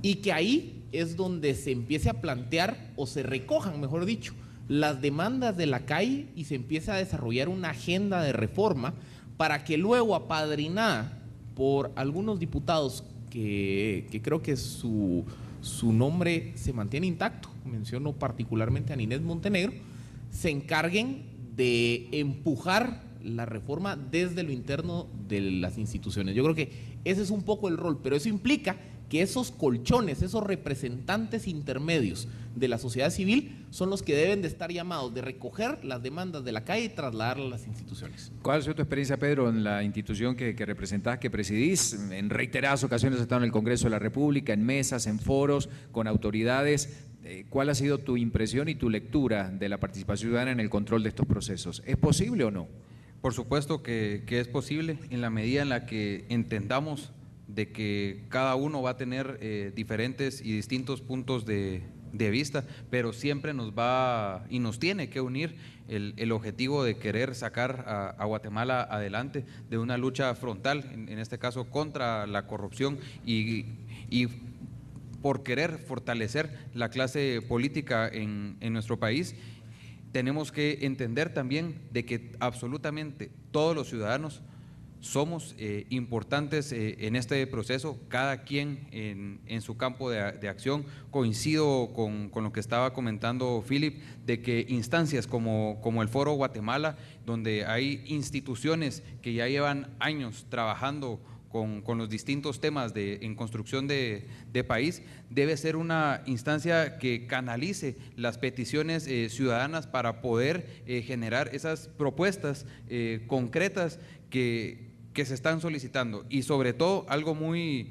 y que ahí es donde se empiece a plantear, o se recojan, mejor dicho, las demandas de la calle, y se empieza a desarrollar una agenda de reforma para que luego, apadrinada por algunos diputados que creo que su nombre se mantiene intacto, menciono particularmente a Ninés Montenegro, se encarguen de empujar la reforma desde lo interno de las instituciones. Yo creo que ese es un poco el rol, pero eso implica que esos colchones, esos representantes intermedios de la sociedad civil son los que deben de estar llamados de recoger las demandas de la calle y trasladarlas a las instituciones. ¿Cuál ha sido tu experiencia, Pedro, en la institución que representás, que presidís? En reiteradas ocasiones has estado en el Congreso de la República, en mesas, en foros, con autoridades. ¿Cuál ha sido tu impresión y tu lectura de la participación ciudadana en el control de estos procesos? ¿Es posible o no? Por supuesto que es posible, en la medida en la que entendamos de que cada uno va a tener diferentes y distintos puntos de vista, pero siempre nos va y nos tiene que unir el objetivo de querer sacar a Guatemala adelante de una lucha frontal, en este caso contra la corrupción y por querer fortalecer la clase política en nuestro país. Tenemos que entender también de que absolutamente todos los ciudadanos somos importantes en este proceso, cada quien en su campo de acción. Coincido con lo que estaba comentando Philip, de que instancias como el Foro Guatemala, donde hay instituciones que ya llevan años trabajando con los distintos temas en construcción de país, debe ser una instancia que canalice las peticiones ciudadanas para poder generar esas propuestas concretas que se están solicitando. Y sobre todo, algo muy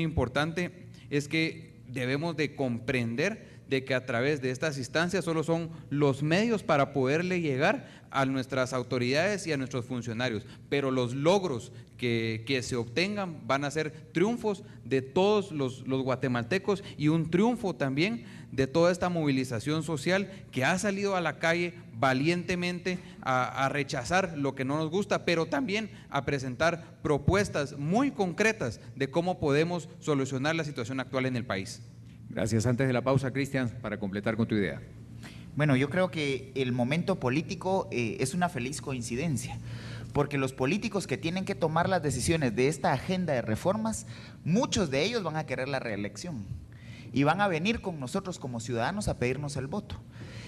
importante es que debemos de comprender de que a través de estas instancias solo son los medios para poderle llegar a nuestras autoridades y a nuestros funcionarios, pero los logros que se obtengan van a ser triunfos de todos los guatemaltecos y un triunfo también de toda esta movilización social que ha salido a la calle valientemente a rechazar lo que no nos gusta, pero también a presentar propuestas muy concretas de cómo podemos solucionar la situación actual en el país. Gracias. Antes de la pausa, Cristian, para completar con tu idea. Bueno, yo creo que el momento político es una feliz coincidencia, porque los políticos que tienen que tomar las decisiones de esta agenda de reformas, muchos de ellos van a querer la reelección y van a venir con nosotros como ciudadanos a pedirnos el voto.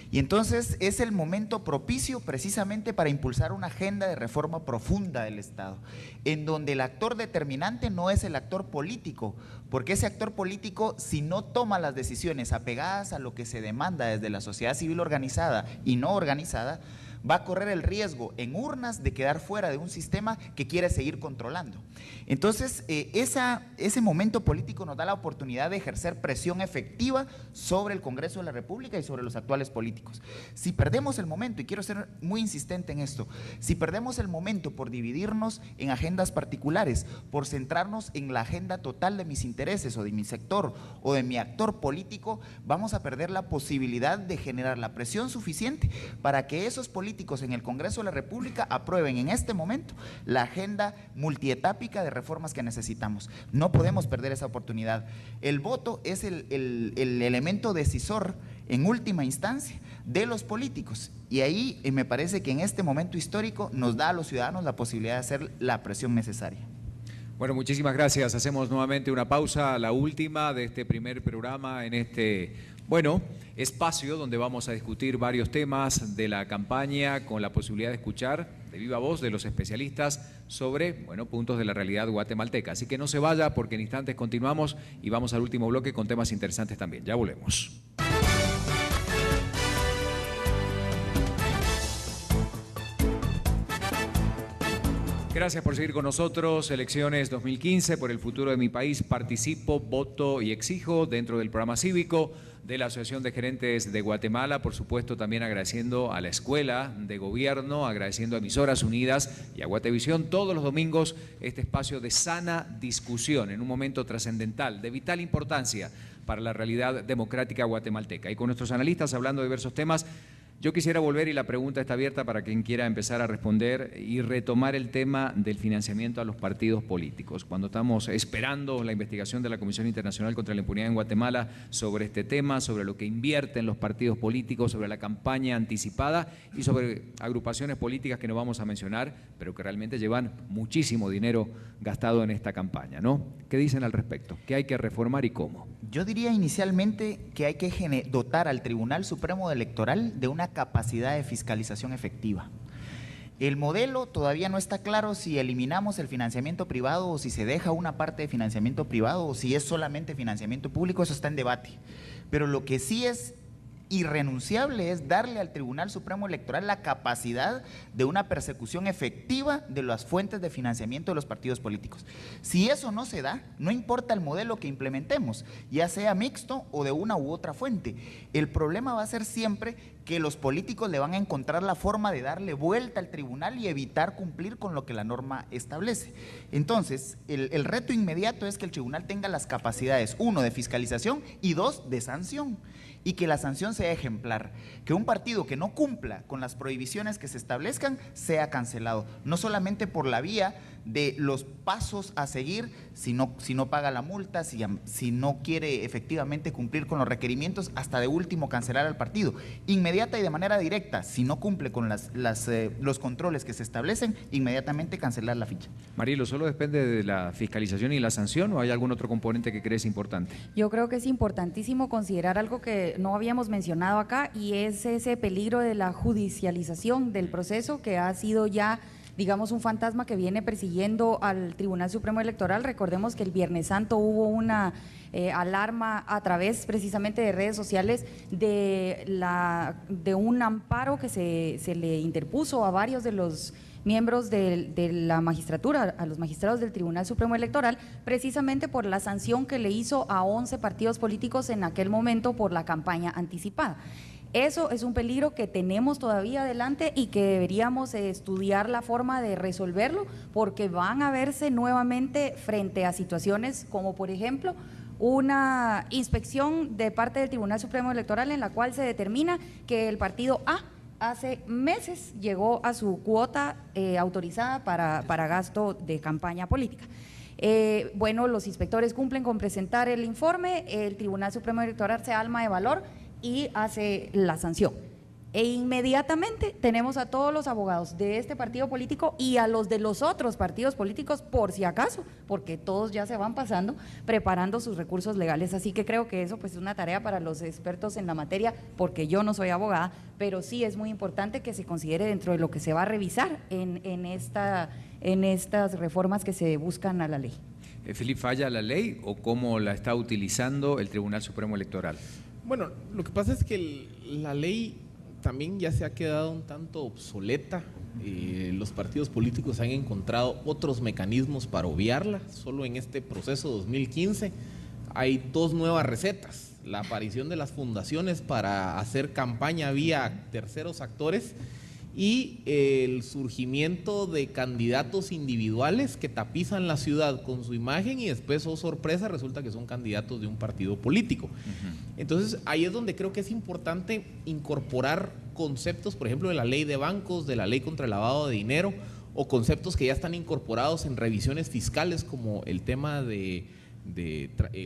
Y entonces es el momento propicio precisamente para impulsar una agenda de reforma profunda del Estado, en donde el actor determinante no es el actor político, porque ese actor político, si no toma las decisiones apegadas a lo que se demanda desde la sociedad civil organizada y no organizada, va a correr el riesgo en urnas de quedar fuera de un sistema que quiere seguir controlando. Entonces, ese momento político nos da la oportunidad de ejercer presión efectiva sobre el Congreso de la República y sobre los actuales políticos. Si perdemos el momento, y quiero ser muy insistente en esto, si perdemos el momento por dividirnos en agendas particulares, por centrarnos en la agenda total de mis intereses o de mi sector o de mi actor político, vamos a perder la posibilidad de generar la presión suficiente para que esos políticos en el Congreso de la República aprueben en este momento la agenda multietápica de reformas que necesitamos. No podemos perder esa oportunidad. El voto es el elemento decisor en última instancia de los políticos, y ahí me parece que en este momento histórico nos da a los ciudadanos la posibilidad de hacer la presión necesaria. Bueno, muchísimas gracias. Hacemos nuevamente una pausa, la última de este primer programa en este, espacio donde vamos a discutir varios temas de la campaña con la posibilidad de escuchar de viva voz de los especialistas sobre, puntos de la realidad guatemalteca. Así que no se vaya, porque en instantes continuamos y vamos al último bloque con temas interesantes también. Ya volvemos. Gracias por seguir con nosotros. Elecciones 2015 por el futuro de mi país. Participo, voto y exijo dentro del programa cívico de la Asociación de Gerentes de Guatemala. Por supuesto, también agradeciendo a la Escuela de Gobierno, agradeciendo a Emisoras Unidas y a Guatevisión todos los domingos este espacio de sana discusión en un momento trascendental, de vital importancia para la realidad democrática guatemalteca. Y con nuestros analistas hablando de diversos temas. Yo quisiera volver, y la pregunta está abierta para quien quiera empezar a responder, y retomar el tema del financiamiento a los partidos políticos. Cuando estamos esperando la investigación de la Comisión Internacional contra la Impunidad en Guatemala sobre este tema, sobre lo que invierten los partidos políticos, sobre la campaña anticipada y sobre agrupaciones políticas que no vamos a mencionar, pero que realmente llevan muchísimo dinero gastado en esta campaña, ¿no? ¿Qué dicen al respecto? ¿Qué hay que reformar y cómo? Yo diría inicialmente que hay que dotar al Tribunal Supremo Electoral de una capacidad de fiscalización efectiva. El modelo todavía no está claro si eliminamos el financiamiento privado o si se deja una parte de financiamiento privado o si es solamente financiamiento público, eso está en debate. Pero lo que sí es irrenunciable es darle al Tribunal Supremo Electoral la capacidad de una persecución efectiva de las fuentes de financiamiento de los partidos políticos. Si eso no se da, no importa el modelo que implementemos, ya sea mixto o de una u otra fuente, el problema va a ser siempre que los políticos le van a encontrar la forma de darle vuelta al tribunal y evitar cumplir con lo que la norma establece. Entonces, el reto inmediato es que el tribunal tenga las capacidades, 1, de fiscalización y 2, de sanción, y que la sanción sea ejemplar, que un partido que no cumpla con las prohibiciones que se establezcan sea cancelado, no solamente por la vía de los pasos a seguir, si no paga la multa, si no quiere efectivamente cumplir con los requerimientos, hasta de último cancelar al partido, inmediata y de manera directa, si no cumple con los controles que se establecen, inmediatamente cancelar la ficha. Marilo, ¿solo depende de la fiscalización y la sanción o hay algún otro componente que crees importante? Yo creo que es importantísimo considerar algo que no habíamos mencionado acá, y es ese peligro de la judicialización del proceso, que ha sido ya, digamos, un fantasma que viene persiguiendo al Tribunal Supremo Electoral. Recordemos que el Viernes Santo hubo una alarma a través precisamente de redes sociales de un amparo que se le interpuso a varios de los miembros de la magistratura, a los magistrados del Tribunal Supremo Electoral, precisamente por la sanción que le hizo a 11 partidos políticos en aquel momento por la campaña anticipada. Eso es un peligro que tenemos todavía adelante y que deberíamos estudiar la forma de resolverlo, porque van a verse nuevamente frente a situaciones como, por ejemplo, una inspección de parte del Tribunal Supremo Electoral en la cual se determina que el partido A hace meses llegó a su cuota autorizada para gasto de campaña política. Bueno, los inspectores cumplen con presentar el informe, el Tribunal Supremo Electoral se arma de valor y hace la sanción. E inmediatamente tenemos a todos los abogados de este partido político y a los de los otros partidos políticos, por si acaso, porque todos ya se van pasando, preparando sus recursos legales. Así que creo que eso pues es una tarea para los expertos en la materia, porque yo no soy abogada, pero sí es muy importante que se considere dentro de lo que se va a revisar en estas reformas que se buscan a la ley. ¿Felipe, falla la ley o cómo la está utilizando el Tribunal Supremo Electoral? Bueno, lo que pasa es que la ley también ya se ha quedado un tanto obsoleta. Los partidos políticos han encontrado otros mecanismos para obviarla. Solo en este proceso 2015 hay 2 nuevas recetas: la aparición de las fundaciones para hacer campaña vía terceros actores y el surgimiento de candidatos individuales que tapizan la ciudad con su imagen y después, oh sorpresa, resulta que son candidatos de un partido político. Entonces ahí es donde creo que es importante incorporar conceptos, por ejemplo, de la ley de bancos, de la ley contra el lavado de dinero, o conceptos que ya están incorporados en revisiones fiscales, como el tema de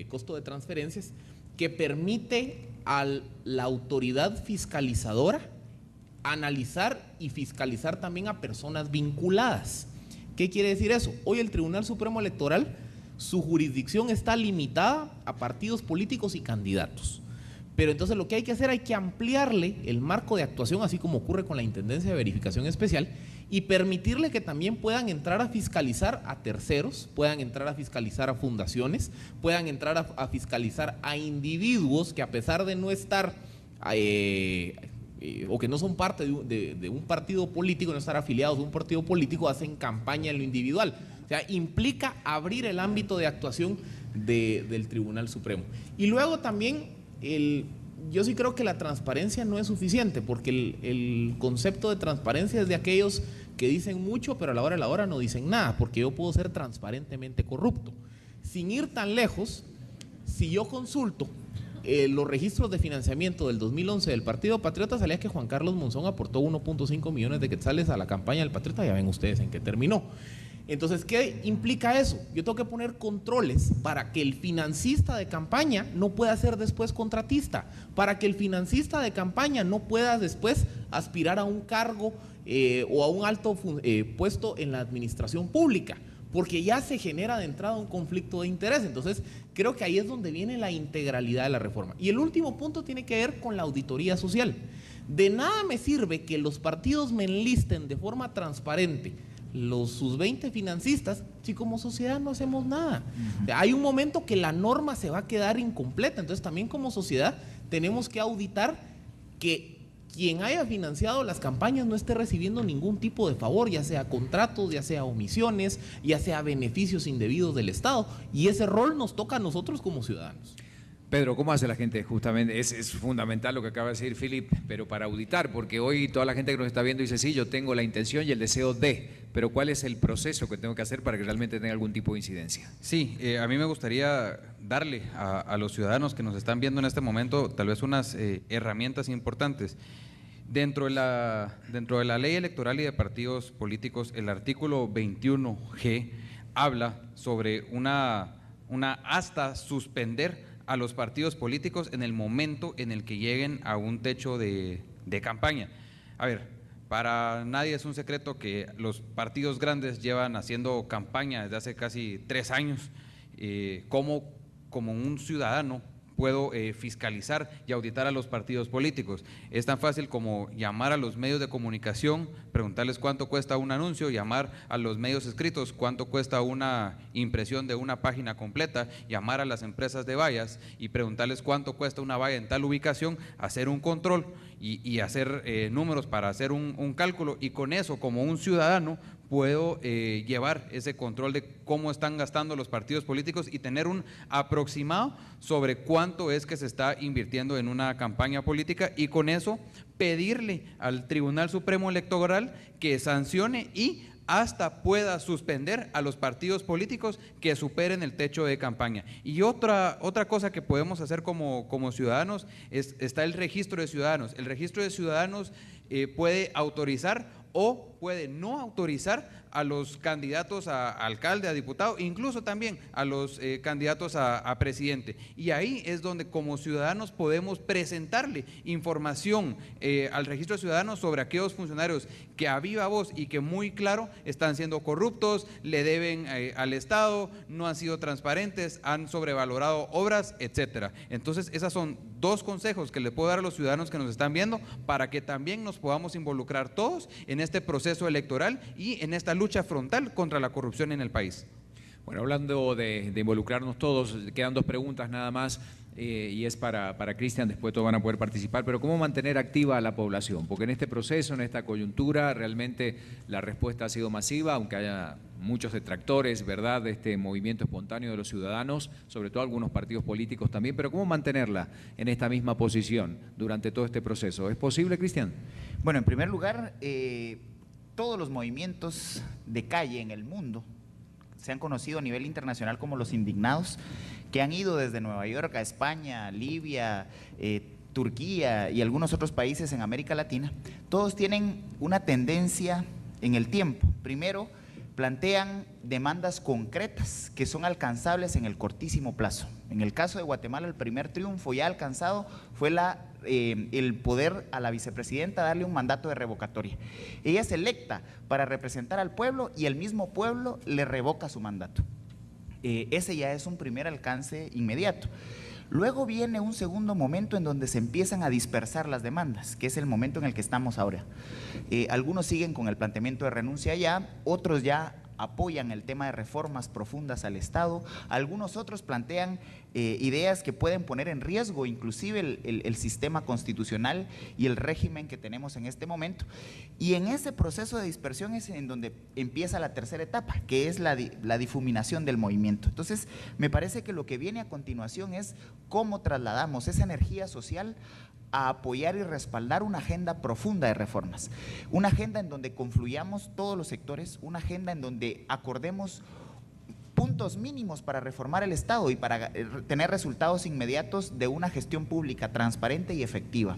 costo de transferencias, que permite a la autoridad fiscalizadora analizar y fiscalizar también a personas vinculadas. ¿Qué quiere decir eso? Hoy el Tribunal Supremo Electoral, su jurisdicción está limitada a partidos políticos y candidatos. Pero entonces lo que hay que hacer, hay que ampliarle el marco de actuación, así como ocurre con la Intendencia de Verificación Especial, y permitirle que también puedan entrar a fiscalizar a terceros, puedan entrar a fiscalizar a fundaciones, puedan entrar a fiscalizar a individuos que, a pesar de no estar o que no son parte de un partido político, no estar afiliados a un partido político, hacen campaña en lo individual. O sea, implica abrir el ámbito de actuación del Tribunal Supremo. Y luego también, yo sí creo que la transparencia no es suficiente, porque el concepto de transparencia es de aquellos que dicen mucho, pero a la hora de la hora no dicen nada, porque yo puedo ser transparentemente corrupto. Sin ir tan lejos, si yo consulto los registros de financiamiento del 2011 del Partido Patriota salía que Juan Carlos Monzón aportó 1.5 millones de quetzales a la campaña del Patriota, ya ven ustedes en qué terminó. Entonces, ¿qué implica eso? Yo tengo que poner controles para que el financista de campaña no pueda ser después contratista, para que el financista de campaña no pueda después aspirar a un cargo o a un alto puesto en la administración pública, porque ya se genera de entrada un conflicto de interés. Entonces, creo que ahí es donde viene la integralidad de la reforma. Y el último punto tiene que ver con la auditoría social. De nada me sirve que los partidos me enlisten de forma transparente sus 20 financistas si como sociedad no hacemos nada. Hay un momento que la norma se va a quedar incompleta. Entonces, también como sociedad tenemos que auditar que quien haya financiado las campañas no esté recibiendo ningún tipo de favor, ya sea contratos, ya sea omisiones, ya sea beneficios indebidos del Estado, y ese rol nos toca a nosotros como ciudadanos. Pedro, ¿cómo hace la gente? Justamente es fundamental lo que acaba de decir Philip, pero para auditar, porque hoy toda la gente que nos está viendo dice, sí, yo tengo la intención y el deseo de, pero ¿cuál es el proceso que tengo que hacer para que realmente tenga algún tipo de incidencia? Sí, a mí me gustaría darle a los ciudadanos que nos están viendo en este momento tal vez unas herramientas importantes. Dentro de la ley electoral y de partidos políticos, el artículo 21G habla sobre una hasta suspender a los partidos políticos en el momento en el que lleguen a un techo de campaña. A ver, para nadie es un secreto que los partidos grandes llevan haciendo campaña desde hace casi 3 años. Como un ciudadano puedo fiscalizar y auditar a los partidos políticos. Es tan fácil como llamar a los medios de comunicación, preguntarles cuánto cuesta un anuncio, llamar a los medios escritos cuánto cuesta una impresión de una página completa, llamar a las empresas de vallas y preguntarles cuánto cuesta una valla en tal ubicación, hacer un control y hacer números para hacer un cálculo, y con eso, como un ciudadano, puedo llevar ese control de cómo están gastando los partidos políticos y tener un aproximado sobre cuánto es que se está invirtiendo en una campaña política, y con eso pedirle al Tribunal Supremo Electoral que sancione y hasta pueda suspender a los partidos políticos que superen el techo de campaña. Y otra cosa que podemos hacer como ciudadanos está el registro de ciudadanos. El registro de ciudadanos puede autorizar o puede no autorizar a los candidatos a alcalde, a diputado, incluso también a los candidatos a presidente. Y ahí es donde como ciudadanos podemos presentarle información al registro de ciudadanos sobre aquellos funcionarios que a viva voz y que muy claro están siendo corruptos, le deben al Estado, no han sido transparentes, han sobrevalorado obras, etcétera. Entonces, esos son 2 consejos que le puedo dar a los ciudadanos que nos están viendo para que también nos podamos involucrar todos en este proceso electoral y en esta lucha frontal contra la corrupción en el país. Bueno, hablando de involucrarnos todos, quedan 2 preguntas nada más, y es para Cristian, después todos van a poder participar, pero ¿cómo mantener activa a la población? Porque en este proceso, en esta coyuntura, realmente la respuesta ha sido masiva, aunque haya muchos detractores, ¿verdad?, de este movimiento espontáneo de los ciudadanos, sobre todo algunos partidos políticos también, pero ¿cómo mantenerla en esta misma posición durante todo este proceso? ¿Es posible, Cristian? Bueno, en primer lugar, todos los movimientos de calle en el mundo se han conocido a nivel internacional como los indignados, que han ido desde Nueva York a España, Libia, Turquía y algunos otros países en América Latina. Todos tienen una tendencia en el tiempo. Primero, plantean demandas concretas que son alcanzables en el cortísimo plazo. En el caso de Guatemala, el primer triunfo ya alcanzado fue el poder a la vicepresidenta darle un mandato de revocatoria. Ella es electa para representar al pueblo y el mismo pueblo le revoca su mandato. Ese ya es un primer alcance inmediato. Luego viene un segundo momento en donde se empiezan a dispersar las demandas, que es el momento en el que estamos ahora. Algunos siguen con el planteamiento de renuncia ya, otros ya apoyan el tema de reformas profundas al Estado, algunos otros plantean ideas que pueden poner en riesgo inclusive el sistema constitucional y el régimen que tenemos en este momento. Y en ese proceso de dispersión es en donde empieza la tercera etapa, que es la difuminación del movimiento. Entonces, me parece que lo que viene a continuación es cómo trasladamos esa energía social a apoyar y respaldar una agenda profunda de reformas, una agenda en donde confluyamos todos los sectores, una agenda en donde acordemos puntos mínimos para reformar el Estado y para tener resultados inmediatos de una gestión pública transparente y efectiva.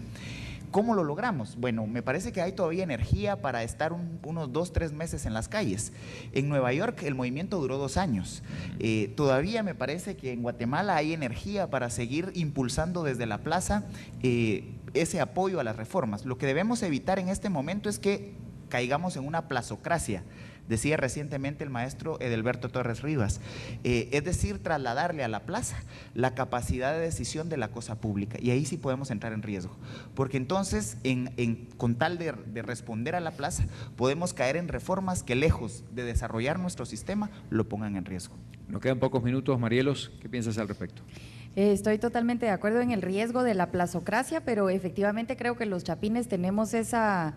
¿Cómo lo logramos? Bueno, me parece que hay todavía energía para estar unos 2-3 meses en las calles. En Nueva York el movimiento duró 2 años. Todavía me parece que en Guatemala hay energía para seguir impulsando desde la plaza ese apoyo a las reformas. Lo que debemos evitar en este momento es que caigamos en una plazocracia, decía recientemente el maestro Edelberto Torres Rivas, es decir, trasladarle a la plaza la capacidad de decisión de la cosa pública, y ahí sí podemos entrar en riesgo, porque entonces con tal de responder a la plaza podemos caer en reformas que lejos de desarrollar nuestro sistema lo pongan en riesgo. Nos quedan pocos minutos, Marielos, ¿qué piensas al respecto? Estoy totalmente de acuerdo en el riesgo de la plazocracia, pero efectivamente creo que los chapines tenemos esa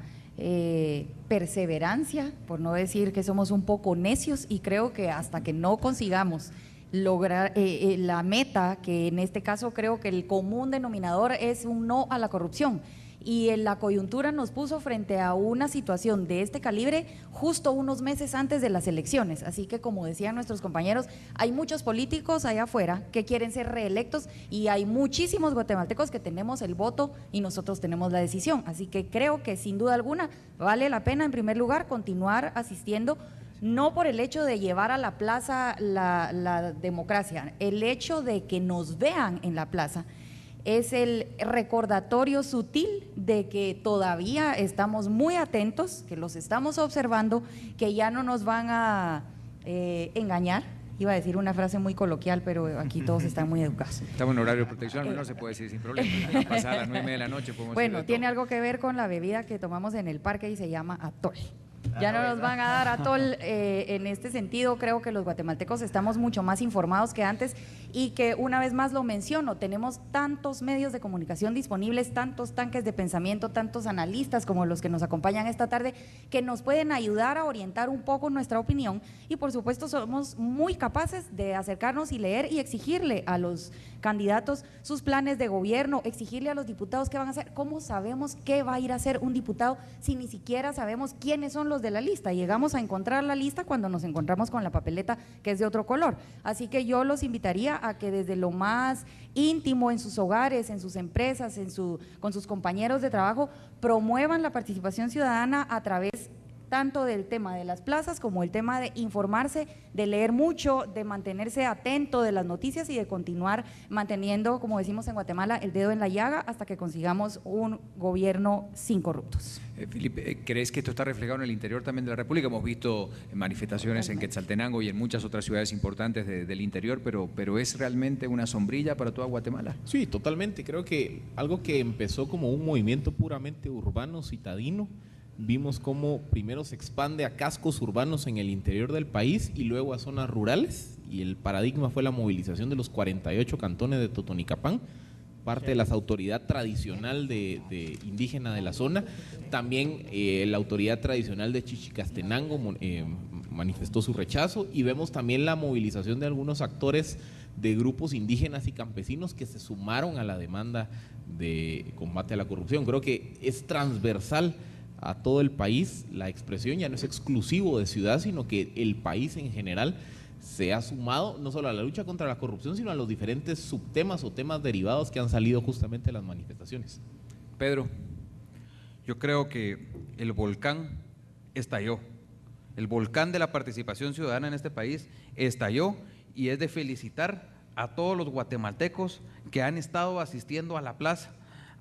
perseverancia, por no decir que somos un poco necios, y creo que hasta que no consigamos lograr la meta, que en este caso creo que el común denominador es un no a la corrupción, y en la coyuntura nos puso frente a una situación de este calibre justo unos meses antes de las elecciones, así que como decían nuestros compañeros, hay muchos políticos allá afuera que quieren ser reelectos y hay muchísimos guatemaltecos que tenemos el voto y nosotros tenemos la decisión, así que creo que sin duda alguna vale la pena en primer lugar continuar asistiendo, no por el hecho de llevar a la plaza la democracia, el hecho de que nos vean en la plaza es el recordatorio sutil de que todavía estamos muy atentos, que los estamos observando, que ya no nos van a engañar. Iba a decir una frase muy coloquial, pero aquí todos están muy educados. Estamos en horario de protección, al menos se puede decir sin problema. Pasada las 9:30 de la noche podemos decir Bueno, tiene algo que ver con la bebida que tomamos en el parque y se llama atol. Ya no nos van a dar atol. En este sentido, creo que los guatemaltecos estamos mucho más informados que antes y que, una vez más lo menciono, tenemos tantos medios de comunicación disponibles, tantos tanques de pensamiento, tantos analistas como los que nos acompañan esta tarde, que nos pueden ayudar a orientar un poco nuestra opinión, y por supuesto somos muy capaces de acercarnos y leer y exigirle a los candidatos sus planes de gobierno, exigirle a los diputados qué van a hacer. ¿Cómo sabemos qué va a ir a hacer un diputado si ni siquiera sabemos quiénes son los de la lista? Llegamos a encontrar la lista cuando nos encontramos con la papeleta que es de otro color. Así que yo los invitaría a que desde lo más íntimo, en sus hogares, en sus empresas, con sus compañeros de trabajo, promuevan la participación ciudadana a través tanto del tema de las plazas como el tema de informarse, de leer mucho, de mantenerse atento de las noticias y de continuar manteniendo, como decimos en Guatemala, el dedo en la llaga hasta que consigamos un gobierno sin corruptos. Felipe, ¿crees que esto está reflejado en el interior también de la República? Hemos visto manifestaciones en Quetzaltenango y en muchas otras ciudades importantes del interior, pero ¿es realmente una sombrilla para toda Guatemala? Sí, totalmente. Creo que algo que empezó como un movimiento puramente urbano, citadino, vimos cómo primero se expande a cascos urbanos en el interior del país y luego a zonas rurales, y el paradigma fue la movilización de los 48 cantones de Totonicapán, parte de la autoridad tradicional de indígena de la zona. También la autoridad tradicional de Chichicastenango manifestó su rechazo, y vemos también la movilización de algunos actores de grupos indígenas y campesinos que se sumaron a la demanda de combate a la corrupción. Creo que es transversal a todo el país, la expresión ya no es exclusivo de ciudad, sino que el país en general se ha sumado no solo a la lucha contra la corrupción, sino a los diferentes subtemas o temas derivados que han salido justamente de las manifestaciones. Pedro. Yo creo que el volcán estalló, el volcán de la participación ciudadana en este país estalló, y es de felicitar a todos los guatemaltecos que han estado asistiendo a la plaza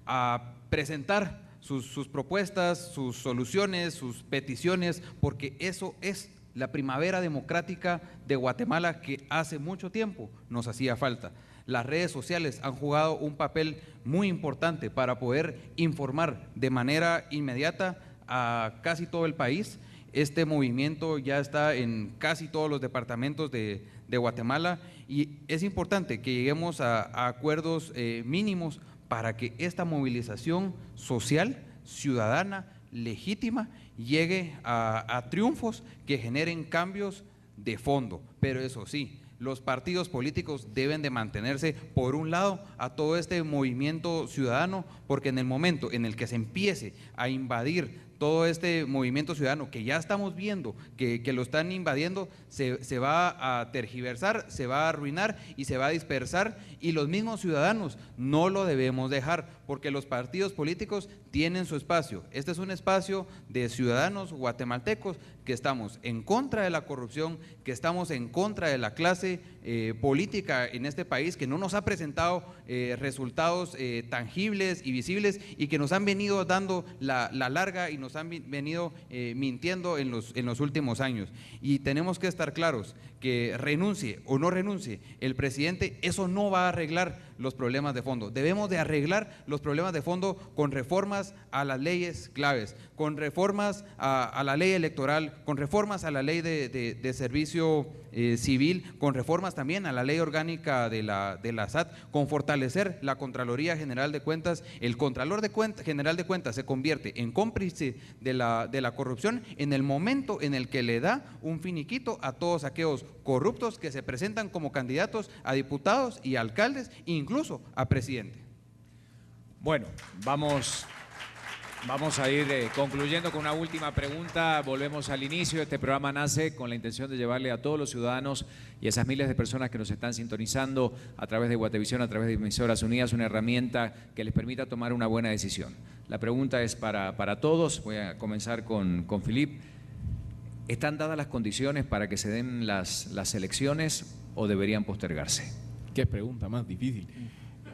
a presentar sus propuestas, sus soluciones, sus peticiones, porque eso es la primavera democrática de Guatemala que hace mucho tiempo nos hacía falta. Las redes sociales han jugado un papel muy importante para poder informar de manera inmediata a casi todo el país. Este movimiento ya está en casi todos los departamentos de Guatemala, y es importante que lleguemos a acuerdos mínimos para que esta movilización social, ciudadana, legítima, llegue a triunfos que generen cambios de fondo. Pero eso sí, los partidos políticos deben de mantenerse por un lado a todo este movimiento ciudadano, porque en el momento en el que se empiece a invadir todo este movimiento ciudadano que ya estamos viendo que lo están invadiendo, se va a tergiversar, se va a arruinar y se va a dispersar, y los mismos ciudadanos no lo debemos dejar, porque los partidos políticos tienen su espacio. Este es un espacio de ciudadanos guatemaltecos que estamos en contra de la corrupción, que estamos en contra de la clase política en este país, que no nos ha presentado resultados tangibles y visibles, y que nos han venido dando la larga y nos han venido mintiendo en los últimos años. Y tenemos que estar claros que renuncie o no renuncie el presidente, eso no va a arreglar los problemas de fondo. Debemos de arreglar los problemas de fondo con reformas a las leyes claves, con reformas a la ley electoral, con reformas a la ley de servicio civil, con reformas también a la ley orgánica de la SAT, con fortalecer la Contraloría General de Cuentas. El Contralor General de Cuentas se convierte en cómplice de la corrupción en el momento en el que le da un finiquito a todos aquellos corruptos que se presentan como candidatos a diputados y alcaldes, incluso a presidente. Bueno, vamos a ir concluyendo con una última pregunta. Volvemos al inicio. Este programa nace con la intención de llevarle a todos los ciudadanos y a esas miles de personas que nos están sintonizando a través de Guatevisión, a través de Emisoras Unidas, una herramienta que les permita tomar una buena decisión. La pregunta es para todos. Voy a comenzar con Philippe. ¿Están dadas las condiciones para que se den las elecciones o deberían postergarse? Qué pregunta más difícil.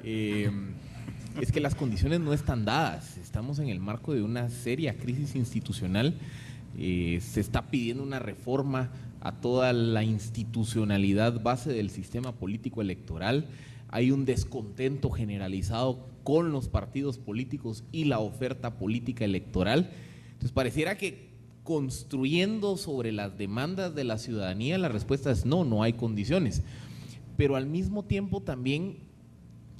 Es que las condiciones no están dadas. Estamos en el marco de una seria crisis institucional. Se está pidiendo una reforma a toda la institucionalidad base del sistema político electoral. Hay un descontento generalizado con los partidos políticos y la oferta política electoral. Entonces pareciera que construyendo sobre las demandas de la ciudadanía, la respuesta es no hay condiciones. Pero al mismo tiempo también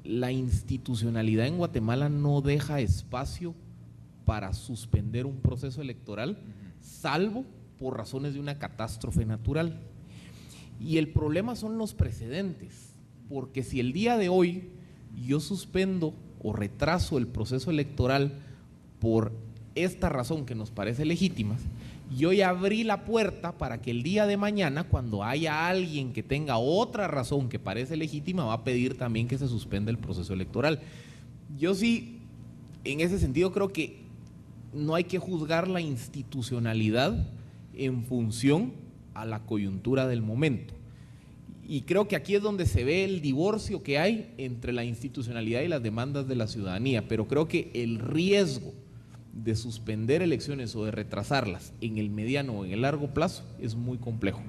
la institucionalidad en Guatemala no deja espacio para suspender un proceso electoral, salvo por razones de una catástrofe natural. Y el problema son los precedentes, porque si el día de hoy yo suspendo o retraso el proceso electoral por esta razón que nos parece legítima, yo ya abrí la puerta para que el día de mañana, cuando haya alguien que tenga otra razón que parece legítima, va a pedir también que se suspenda el proceso electoral. Yo sí, en ese sentido, creo que no hay que juzgar la institucionalidad en función a la coyuntura del momento. Y creo que aquí es donde se ve el divorcio que hay entre la institucionalidad y las demandas de la ciudadanía, pero creo que el riesgo de suspender elecciones o de retrasarlas en el mediano o en el largo plazo es muy complejo.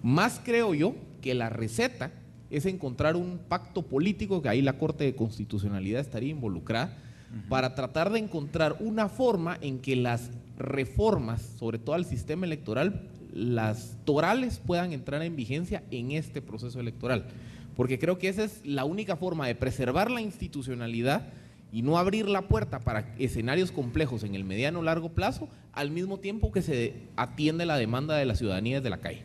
Más creo yo que la receta es encontrar un pacto político, que ahí la Corte de Constitucionalidad estaría involucrada, para tratar de encontrar una forma en que las reformas, sobre todo al sistema electoral, las torales puedan entrar en vigencia en este proceso electoral, porque creo que esa es la única forma de preservar la institucionalidad y no abrir la puerta para escenarios complejos en el mediano o largo plazo, al mismo tiempo que se atiende la demanda de la ciudadanía desde la calle.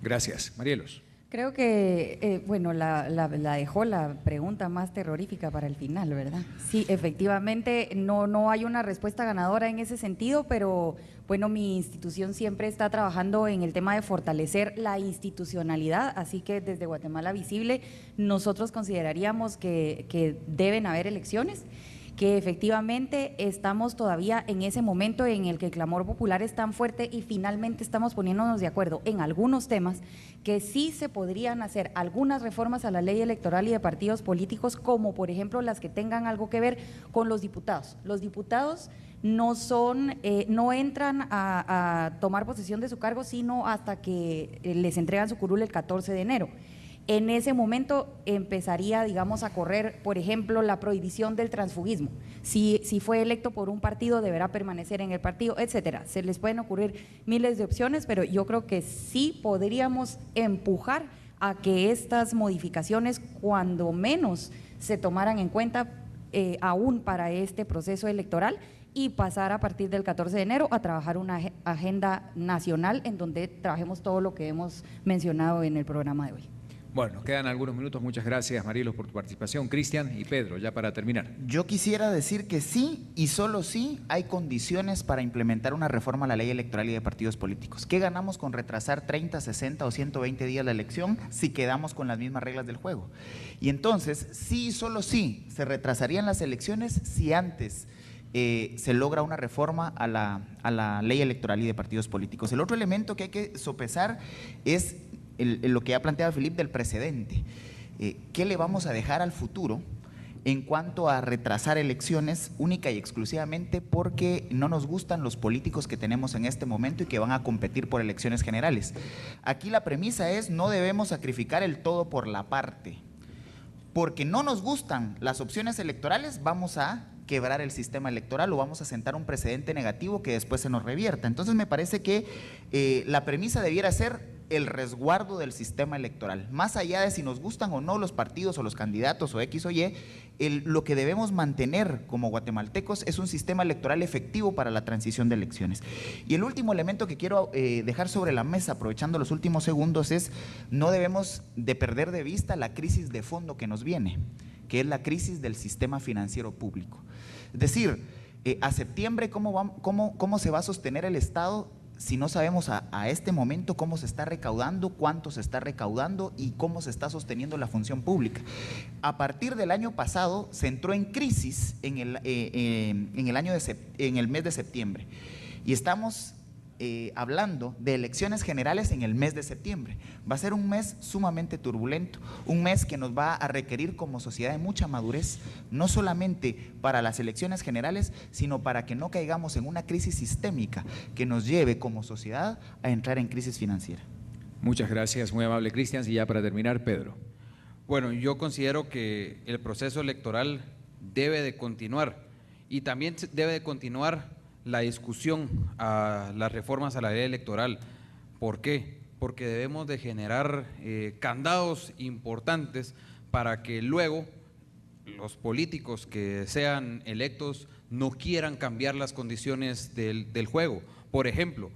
Gracias. Marielos. Creo que, la dejó la pregunta más terrorífica para el final, ¿verdad? Sí, efectivamente, no hay una respuesta ganadora en ese sentido, pero bueno, mi institución siempre está trabajando en el tema de fortalecer la institucionalidad, así que desde Guatemala Visible nosotros consideraríamos que deben haber elecciones, que efectivamente estamos todavía en ese momento en el que el clamor popular es tan fuerte y finalmente estamos poniéndonos de acuerdo en algunos temas que sí se podrían hacer algunas reformas a la ley electoral y de partidos políticos, como por ejemplo las que tengan algo que ver con los diputados. Los diputados no entran a tomar posesión de su cargo sino hasta que les entregan su curul el 14 de enero. En ese momento empezaría, digamos, a correr, por ejemplo, la prohibición del transfugismo. Si fue electo por un partido, deberá permanecer en el partido, etcétera. Se les pueden ocurrir miles de opciones, pero yo creo que sí podríamos empujar a que estas modificaciones, cuando menos, se tomaran en cuenta aún para este proceso electoral y pasar a partir del 14 de enero a trabajar una agenda nacional en donde trabajemos todo lo que hemos mencionado en el programa de hoy. Bueno, nos quedan algunos minutos. Muchas gracias, Marielos, por tu participación. Cristian y Pedro, ya para terminar. Yo quisiera decir que sí y solo sí hay condiciones para implementar una reforma a la ley electoral y de partidos políticos. ¿Qué ganamos con retrasar 30, 60 o 120 días la elección si quedamos con las mismas reglas del juego? Y entonces, sí y solo sí se retrasarían las elecciones si antes se logra una reforma a la ley electoral y de partidos políticos. El otro elemento que hay que sopesar es lo que ha planteado Felipe del precedente. ¿Qué le vamos a dejar al futuro en cuanto a retrasar elecciones única y exclusivamente porque no nos gustan los políticos que tenemos en este momento y que van a competir por elecciones generales? Aquí la premisa es: no debemos sacrificar el todo por la parte. Porque no nos gustan las opciones electorales, vamos a quebrar el sistema electoral o vamos a sentar un precedente negativo que después se nos revierta. Entonces me parece que la premisa debiera ser el resguardo del sistema electoral, más allá de si nos gustan o no los partidos o los candidatos o X o Y. Lo que debemos mantener como guatemaltecos es un sistema electoral efectivo para la transición de elecciones. Y el último elemento que quiero dejar sobre la mesa, aprovechando los últimos segundos, es: no debemos de perder de vista la crisis de fondo que nos viene, que es la crisis del sistema financiero público. Es decir, a septiembre, ¿cómo se va a sostener el Estado si no sabemos a este momento cómo se está recaudando, cuánto se está recaudando y cómo se está sosteniendo la función pública? A partir del año pasado se entró en crisis en el mes de septiembre y estamos hablando de elecciones generales en el mes de septiembre. Va a ser un mes sumamente turbulento, un mes que nos va a requerir como sociedad de mucha madurez, no solamente para las elecciones generales, sino para que no caigamos en una crisis sistémica que nos lleve como sociedad a entrar en crisis financiera. Muchas gracias, muy amable, Cristian. Y ya para terminar, Pedro. Bueno, yo considero que el proceso electoral debe de continuar y también debe de continuar la discusión a las reformas a la ley electoral. ¿Por qué? Porque debemos de generar candados importantes para que luego los políticos que sean electos no quieran cambiar las condiciones del juego. Por ejemplo,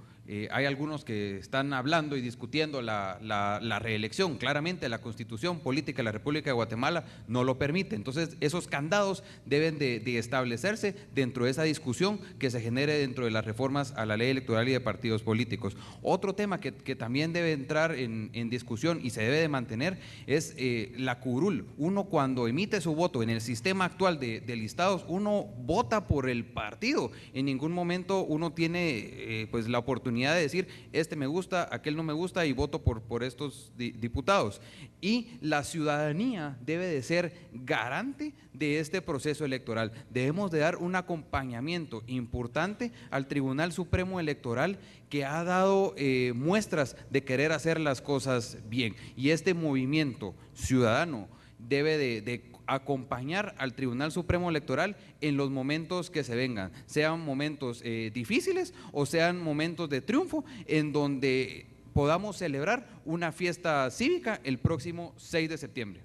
hay algunos que están hablando y discutiendo la reelección. Claramente la Constitución Política de la República de Guatemala no lo permite. Entonces esos candados deben de establecerse dentro de esa discusión que se genere dentro de las reformas a la ley electoral y de partidos políticos. Otro tema que también debe entrar en discusión y se debe de mantener es la curul. Uno, cuando emite su voto en el sistema actual de listados, uno vota por el partido. En ningún momento uno tiene pues la oportunidad de decir: este me gusta, aquel no me gusta y voto por estos diputados. Y la ciudadanía debe de ser garante de este proceso electoral. Debemos de dar un acompañamiento importante al Tribunal Supremo Electoral, que ha dado muestras de querer hacer las cosas bien, y este movimiento ciudadano debe de acompañar al Tribunal Supremo Electoral en los momentos que se vengan, sean momentos difíciles o sean momentos de triunfo, en donde podamos celebrar una fiesta cívica el próximo 6 de septiembre.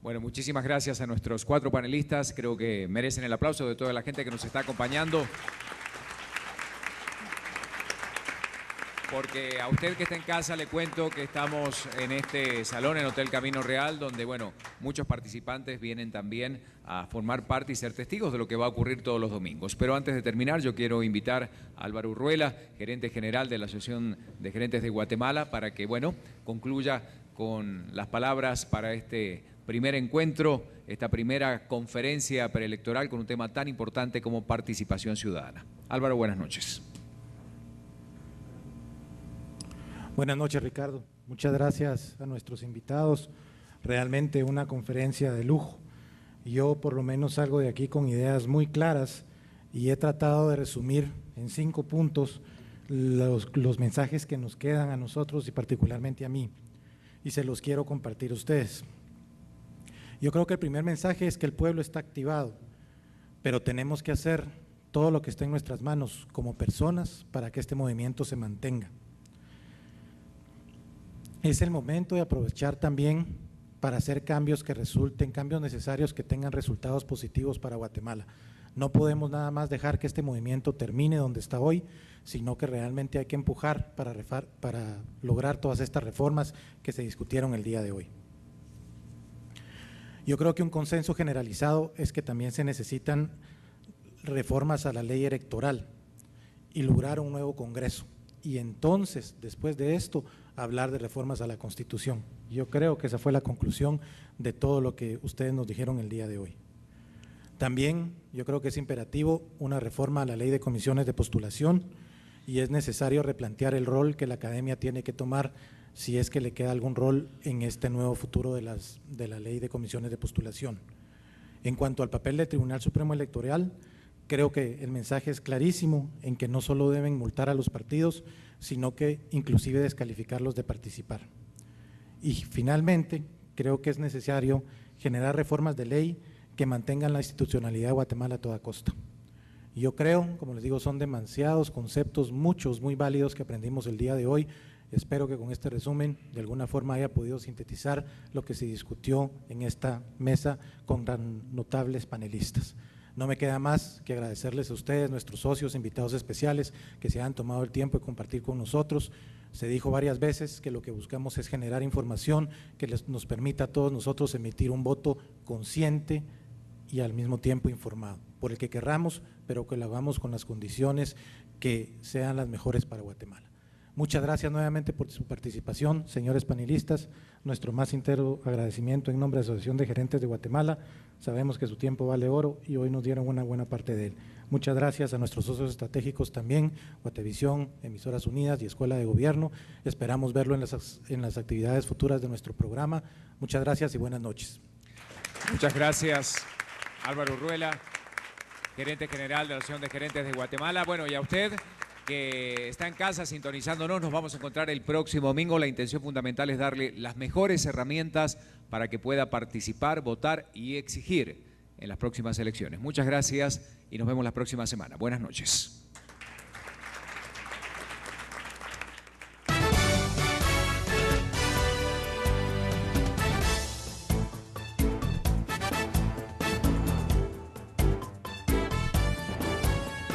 Bueno, muchísimas gracias a nuestros 4 panelistas. Creo que merecen el aplauso de toda la gente que nos está acompañando. Porque a usted que está en casa le cuento que estamos en este salón en Hotel Camino Real, donde, bueno, muchos participantes vienen también a formar parte y ser testigos de lo que va a ocurrir todos los domingos. Pero antes de terminar, yo quiero invitar a Álvaro Urruela, gerente general de la Asociación de Gerentes de Guatemala, para que, bueno, concluya con las palabras para este primer encuentro, esta primera conferencia preelectoral con un tema tan importante como participación ciudadana. Álvaro, buenas noches. Buenas noches, Ricardo. Muchas gracias a nuestros invitados. Realmente una conferencia de lujo. Yo por lo menos salgo de aquí con ideas muy claras y he tratado de resumir en 5 puntos los mensajes que nos quedan a nosotros y particularmente a mí, y se los quiero compartir a ustedes. Yo creo que el primer mensaje es que el pueblo está activado, pero tenemos que hacer todo lo que esté en nuestras manos como personas para que este movimiento se mantenga. Es el momento de aprovechar también para hacer cambios que resulten, cambios necesarios que tengan resultados positivos para Guatemala. No podemos nada más dejar que este movimiento termine donde está hoy, sino que realmente hay que empujar para lograr todas estas reformas que se discutieron el día de hoy. Yo creo que un consenso generalizado es que también se necesitan reformas a la ley electoral y lograr un nuevo Congreso. Y entonces, después de esto, hablar de reformas a la Constitución. Yo creo que esa fue la conclusión de todo lo que ustedes nos dijeron el día de hoy. También yo creo que es imperativo una reforma a la ley de comisiones de postulación y es necesario replantear el rol que la academia tiene que tomar si es que le queda algún rol en este nuevo futuro de la ley de comisiones de postulación. En cuanto al papel del Tribunal Supremo Electoral, creo que el mensaje es clarísimo en que no solo deben multar a los partidos, sino que inclusive descalificarlos de participar. Y finalmente, creo que es necesario generar reformas de ley que mantengan la institucionalidad de Guatemala a toda costa. Yo creo, como les digo, son demasiados conceptos, muchos muy válidos que aprendimos el día de hoy. Espero que con este resumen de alguna forma haya podido sintetizar lo que se discutió en esta mesa con tan notables panelistas. No me queda más que agradecerles a ustedes, nuestros socios, invitados especiales, que se han tomado el tiempo de compartir con nosotros. Se dijo varias veces que lo que buscamos es generar información que nos permita a todos nosotros emitir un voto consciente y al mismo tiempo informado, por el que querramos, pero que lo hagamos con las condiciones que sean las mejores para Guatemala. Muchas gracias nuevamente por su participación, señores panelistas. Nuestro más sincero agradecimiento en nombre de la Asociación de Gerentes de Guatemala. Sabemos que su tiempo vale oro y hoy nos dieron una buena parte de él. Muchas gracias a nuestros socios estratégicos también, Guatevisión, Emisoras Unidas y Escuela de Gobierno. Esperamos verlo en las actividades futuras de nuestro programa. Muchas gracias y buenas noches. Muchas gracias, Álvaro Urruela, gerente general de la Asociación de Gerentes de Guatemala. Bueno, y a usted que está en casa sintonizándonos, nos vamos a encontrar el próximo domingo. La intención fundamental es darle las mejores herramientas para que pueda participar, votar y exigir en las próximas elecciones. Muchas gracias y nos vemos la próxima semana. Buenas noches.